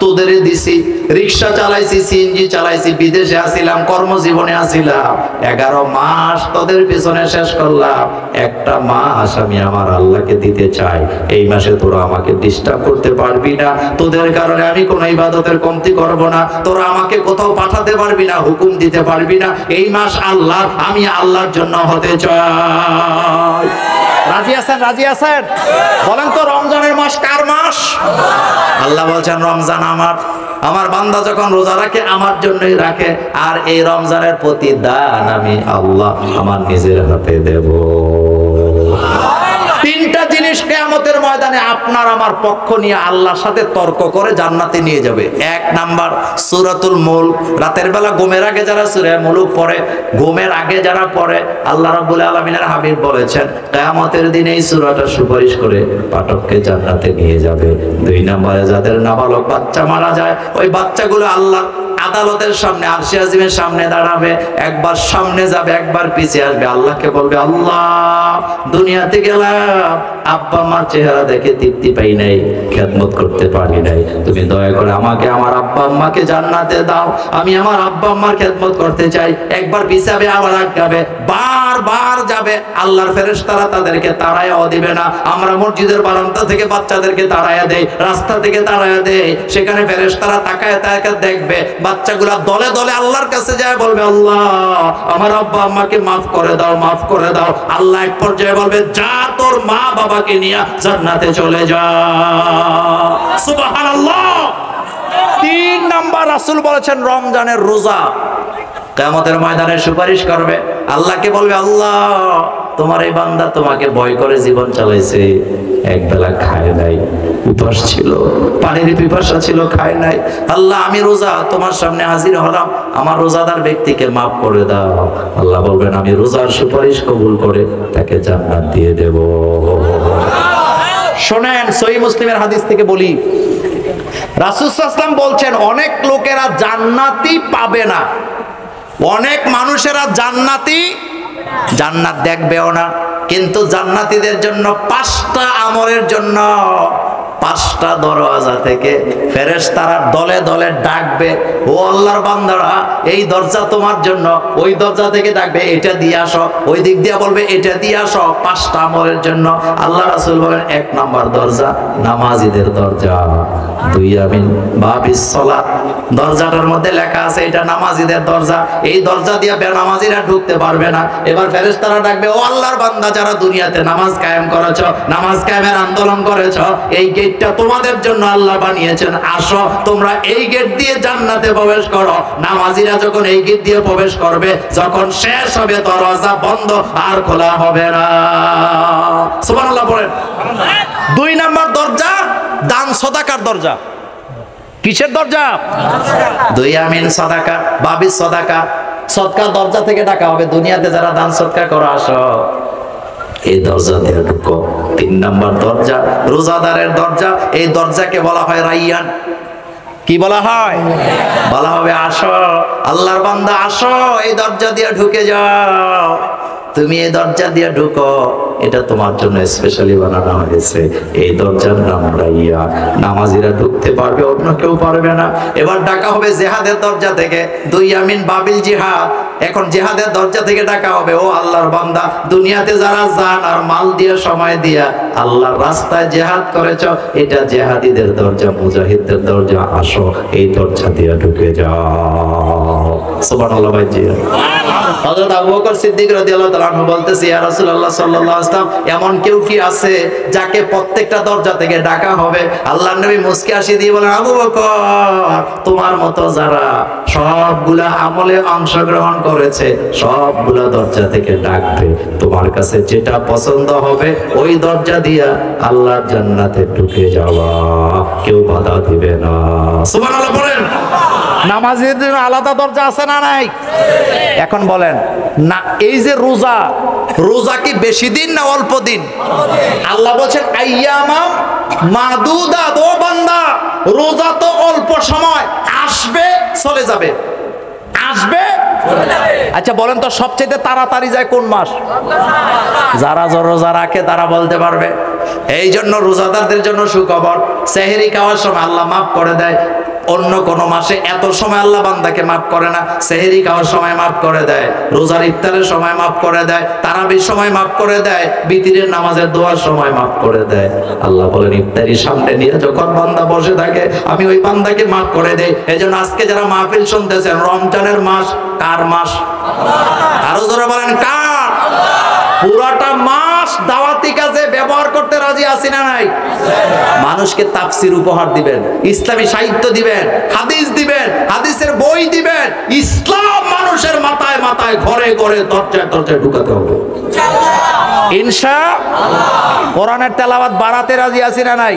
তোদেরই দিছি। রিক্সা চালাইছি, সিএনজি চালাইছি, বিদেশে আসিলাম, কর্মজীবনে আসিলাম, 11 মাস তোদের পিছনে শেষ করলাম, একটা মাস আমি আমার আল্লাহকে দিতে চাই। এই মাসে তোরা আমাকে ডিস্টার্ব করতে পারবি না, তোদের কারণে আমি কোনো ইবাদতের কমতি করব না, তোরা আমাকে কোথাও পাঠাতে পারবি না, হুকুম দিতে পারবি না। এই মাস আল্লাহ, আমি আল্লাহর জন্য হতে চাই। রাজি আছেন? রাজি আছেন? বলেন তো, রমজানের মাস কার মাস? আল্লাহ বলছেন, রমজান আমার। আমার বান্দা যখন রোজা রাখে, আমার জন্যই রাখে। আর এই রমজানের প্রতিদান আমি আল্লাহ আমার নিজের হাতে দেব। 3টা জিনিস কিয়ামতের ময়দানে আপনার আমার পক্ষ নিয়ে আল্লাহর সাথে তর্ক করে জান্নাতে নিয়ে যাবে। 1 নাম্বার, সূরাতুল মুলক। রাতের বেলা ঘুমের আগে যারা সূরা মুলক পড়ে, ঘুমের আগে যারা পড়ে, আল্লাহ রাব্বুল আলামিনের হাবিব বলেছেন, কিয়ামতের দিনে এই সূরাটা সুপারিশ করে পাঠককে জান্নাতে নিয়ে যাবে। 2 নম্বরে, যাদের নাবালক বাচ্চা মারা যায়, ওই বাচ্চাগুলো আল্লাহ আদালতের সামনে, আরশে আজিমের সামনে দাঁড়াবে, একবার সামনে যাবে, একবার পিছিয়ে আসবে। আল্লাহকে বলবে, আল্লাহ, দুনিয়াতে গেলাম, আব্বা মার চেহারা দেখে তৃপ্তি পাই নাই, খেদমত করতে পারি নাই, তুমি দয়া করে আমাকে আমার আব্বা আম্মাকে জান্নাতে দাও, আমি আমার আব্বা আম্মার খেদমত করতে চাই। একবার পিছাবে, আবার আগাবে, বারবার যাবে। আল্লাহর ফেরেশতারা তাদেরকে তাড়ায়াও দিবে না। আমরা মসজিদের বারান্দা থেকে বাচ্চাদেরকে তাড়ায়া দেই, রাস্তা থেকে তাড়ায়া দেই, সেখানে ফেরেশতারা তাকায় তাকায় দেখবে বাচ্চাগুলা দলে দলে আল্লাহর কাছে যায় বলবে, আল্লাহ আমার আব্বা আম্মাকে মাফ করে দাও, মাফ করে দাও। আল্লাহ এক পর্যায়ে বলবে, যা তোর মা বাবাকে নিয়ে জান্নাতে চলে যা। সুবহানাল্লাহ। 3 নাম্বার রাসূল বলেছেন রমজানের রোজা কিয়ামতের ময়দানে সুপারিশ করবে, আল্লাহকে বলবে, আল্লাহ তোমার এই বান্দা তোমাকে ভয় করে জীবন চালাইছে, এক বেলা খায় নাই, উপাস ছিল, পানির পিপাসা ছিল, খায় নাই। আল্লাহ আমি রোজা তোমার সামনে হাজির হলাম, আমার রোজাদার ব্যক্তিকে মাফ করে দাও। আল্লাহ বলবেন, আমি রোজার সুপারিশ কবুল করে তাকে জান্নাত দিয়ে দেব। শোনেন, সহিহ মুসলিমের হাদিস থেকে বলি, রাসূল সাল্লাল্লাহু আলাইহি ওয়াসাল্লাম বলছেন, অনেক লোকেরা জান্নাতই পাবে না, অনেক মানুষেরা জান্নাত দেখবেও না, কিন্তু জান্নাতীদের জন্য 5টা আমলের জন্য 5টা দরওয়াজা থেকে ফেরেশতারা দলে দলে ডাকবে, ও আল্লাহর বান্দারা এই দরজা তোমার জন্য, ওই দরজা থেকে ডাকবে, এটা দিয়ে আসো, ওই দিক দিয়ে বলবে এটা দিয়ে আসো, 5টা আমলের জন্য। আল্লাহ রাসূল বলেন, 1 নাম্বার দরজা নামাজীদের দরজা, 2 আমিন বাবিস সালাত, দরজাটার মধ্যে লেখা আছে এটা নামাজীদের দরজা, এই দরজা দিয়ে বেনামাজীরা ঢুকতে পারবে না। এবার ফেরেশতারা ডাকবে, ও আল্লাহর বান্দা যারা দুনিয়াতে নামাজ কায়েম করেছো, নামাজ কায়েমের আন্দোলন করেছো, এই গেটটা তোমাদের জন্য আল্লাহ বানিয়েছেন, আসো তোমরা এই গেট দিয়ে জান্নাতে প্রবেশ করো। নামাজীরা যখন এই গেট দিয়ে প্রবেশ করবে, যখন শেষ হবে দরজা বন্ধ আর খোলা হবে না। সুবহানাল্লাহ বলেন। 2 নাম্বার দরজা দান সদাকার দরজা। কিসের দরজা? 2 আমিন সাদাকা বাবি সাদাকা, সদকার দরজা থেকে ডাকা হবে, দুনিয়াতে যারা দান সদকা করো আসো, এই দরজা দিয়ে ঢুকো। 3 নাম্বার দরজা রোজাদারের দরজা, এই দরজাকে বলা হয় রাইয়ান। কি বলা হয়? বলা হবে, আসো আল্লাহর বান্দা, আসো এই দরজা দিয়ে ঢুকে যাও, তুমি এই দরজা দিয়ে ঢুকো, এটা তোমার জন্য স্পেশালি বানানো হয়েছে, এই দরজার নাম রাইয়া। নামাজিরা ঢুকতে পারবে, অন্য কেউ পারবে না। এবার ডাকা হবে জিহাদের দরজা থেকে, 2 আমিন বাবিল জিহাদ, এখন জিহাদের দরজা থেকে ডাকা হবে, ও আল্লাহর বান্দা দুনিয়াতে যারা জান আর মাল দিয়ে সময় দিয়া আল্লাহর রাস্তায় জিহাদ করেছো, এটা জিহাদীদের দরজা, মুজাহিদদের দরজা, আসো এই দরজা দিয়ে ঢুকে যাও। সুবহানাল্লাহ ভাইজি। হযরত আবু বকর সিদ্দিক রাদিয়াল্লাহু তাআলা আনহু বলতেছে, ইয়া রাসূলুল্লাহ সাল্লাল্লাহু আলাইহি ওয়াসাল্লাম, এমন কেউ কি আছে যাকে প্রত্যেকটা দরজা থেকে ডাকা হবে? আল্লাহর নবী মুস্কি হাসি দিয়ে বলেন, আবু বকর তোমার মতো যারা সবগুলা আমলে অংশগ্রহণ করেছে সবগুলা দরজা থেকে ডাকবে, তোমার কাছে যেটা পছন্দ হবে ওই দরজা দিয়া আল্লাহর জান্নাতে ঢুকে যাওয়া, কেউ বাধা দিবে না। সুবহানাল্লাহ বলেন। নামাজের জন্য আলাদা দরজা আছে না নাই? এখন বলেন না, এই যে রোজা, রোজা কি বেশি দিন না অল্প দিন? আল্লাহ বলছেন আইয়ামাম মাদুদাত, ও বান্দা রোজা তো অল্প সময়, আসবে চলে যাবে, আসবে চলে যাবে। আচ্ছা বলেন তো সবচেয়ে তাড়াতাড়ি যায় কোন মাস? যারা রোজা রাখে তারা বলতে পারবে। এই জন্য রোজাদারদের জন্য সুখবর, সেহরি খাওয়ার সময় আল্লাহ মাফ করে দেয়। অন্য কোন মাসে এত সময় আল্লাহ বান্দাকে মাফ করে না, সেহরি খাওয়ার সময় মাফ করে দেয়, রোজার ইফতারের সময় মাফ করে দেয়, তারাবির সময় মাফ করে দেয়, বিতিরের নামাজের দোয়ার সময় মাফ করে দেয়। আল্লাহ বলেন ইফতারি সামনে নিয়ে যখন বান্দা বসে থাকে আমি ওই বান্দাকে মাফ করে দেই। এজন্য আজকে যারা মাহফিল শুনতেছেন, রমজানের মাস কার মাস? আরো জোরে বলেন কার? পুরাটা মাস দাওয়াতি কাজে ব্যবহার করতে রাজি আছি না নাই? মানুষকে তাফসির উপহার দিবেন, ইসলামী সাহিত্য দিবেন, হাদিস দিবেন, হাদিসের বই দিবেন, ইসলাম মানুষের মাথায় মাথায়, ঘরে ঘরে, দরজায় দরজায় ঢুকাতে হবে ইনশাআল্লাহ। কোরআনের তেলাওয়াত বাড়াতে রাজি আছি না নাই?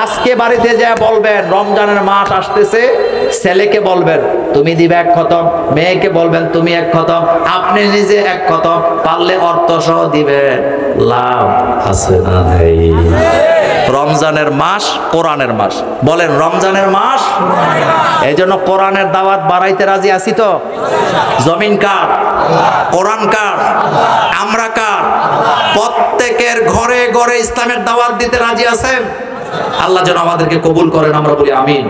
আজকে বাড়িতে যা বলবেন রমজানের মাস আসতেছে, ছেলেকে বলবেন তুমি দিবে 1 খতম, মেয়েকে বলবেন তুমি 1 খতম, আপনি নিজে 1 খতম, পারলে অর্থ সহ দিবেন, লাভ আছে না নাই? রমজানের মাস কোরআনের মাস, বলেন রমজানের মাস। এই জন্য কোরআনের দাওয়াত বাড়াইতে রাজি আছি তো? জমিন কার? কোরআন কার? আমরা কার? প্রত্যেকের ঘরে ঘরে ইসলামের দাওয়াত দিতে রাজি আছেন? আল্লাহ যেন আমাদেরকে কবুল করেন, আমরা বলি আমিন।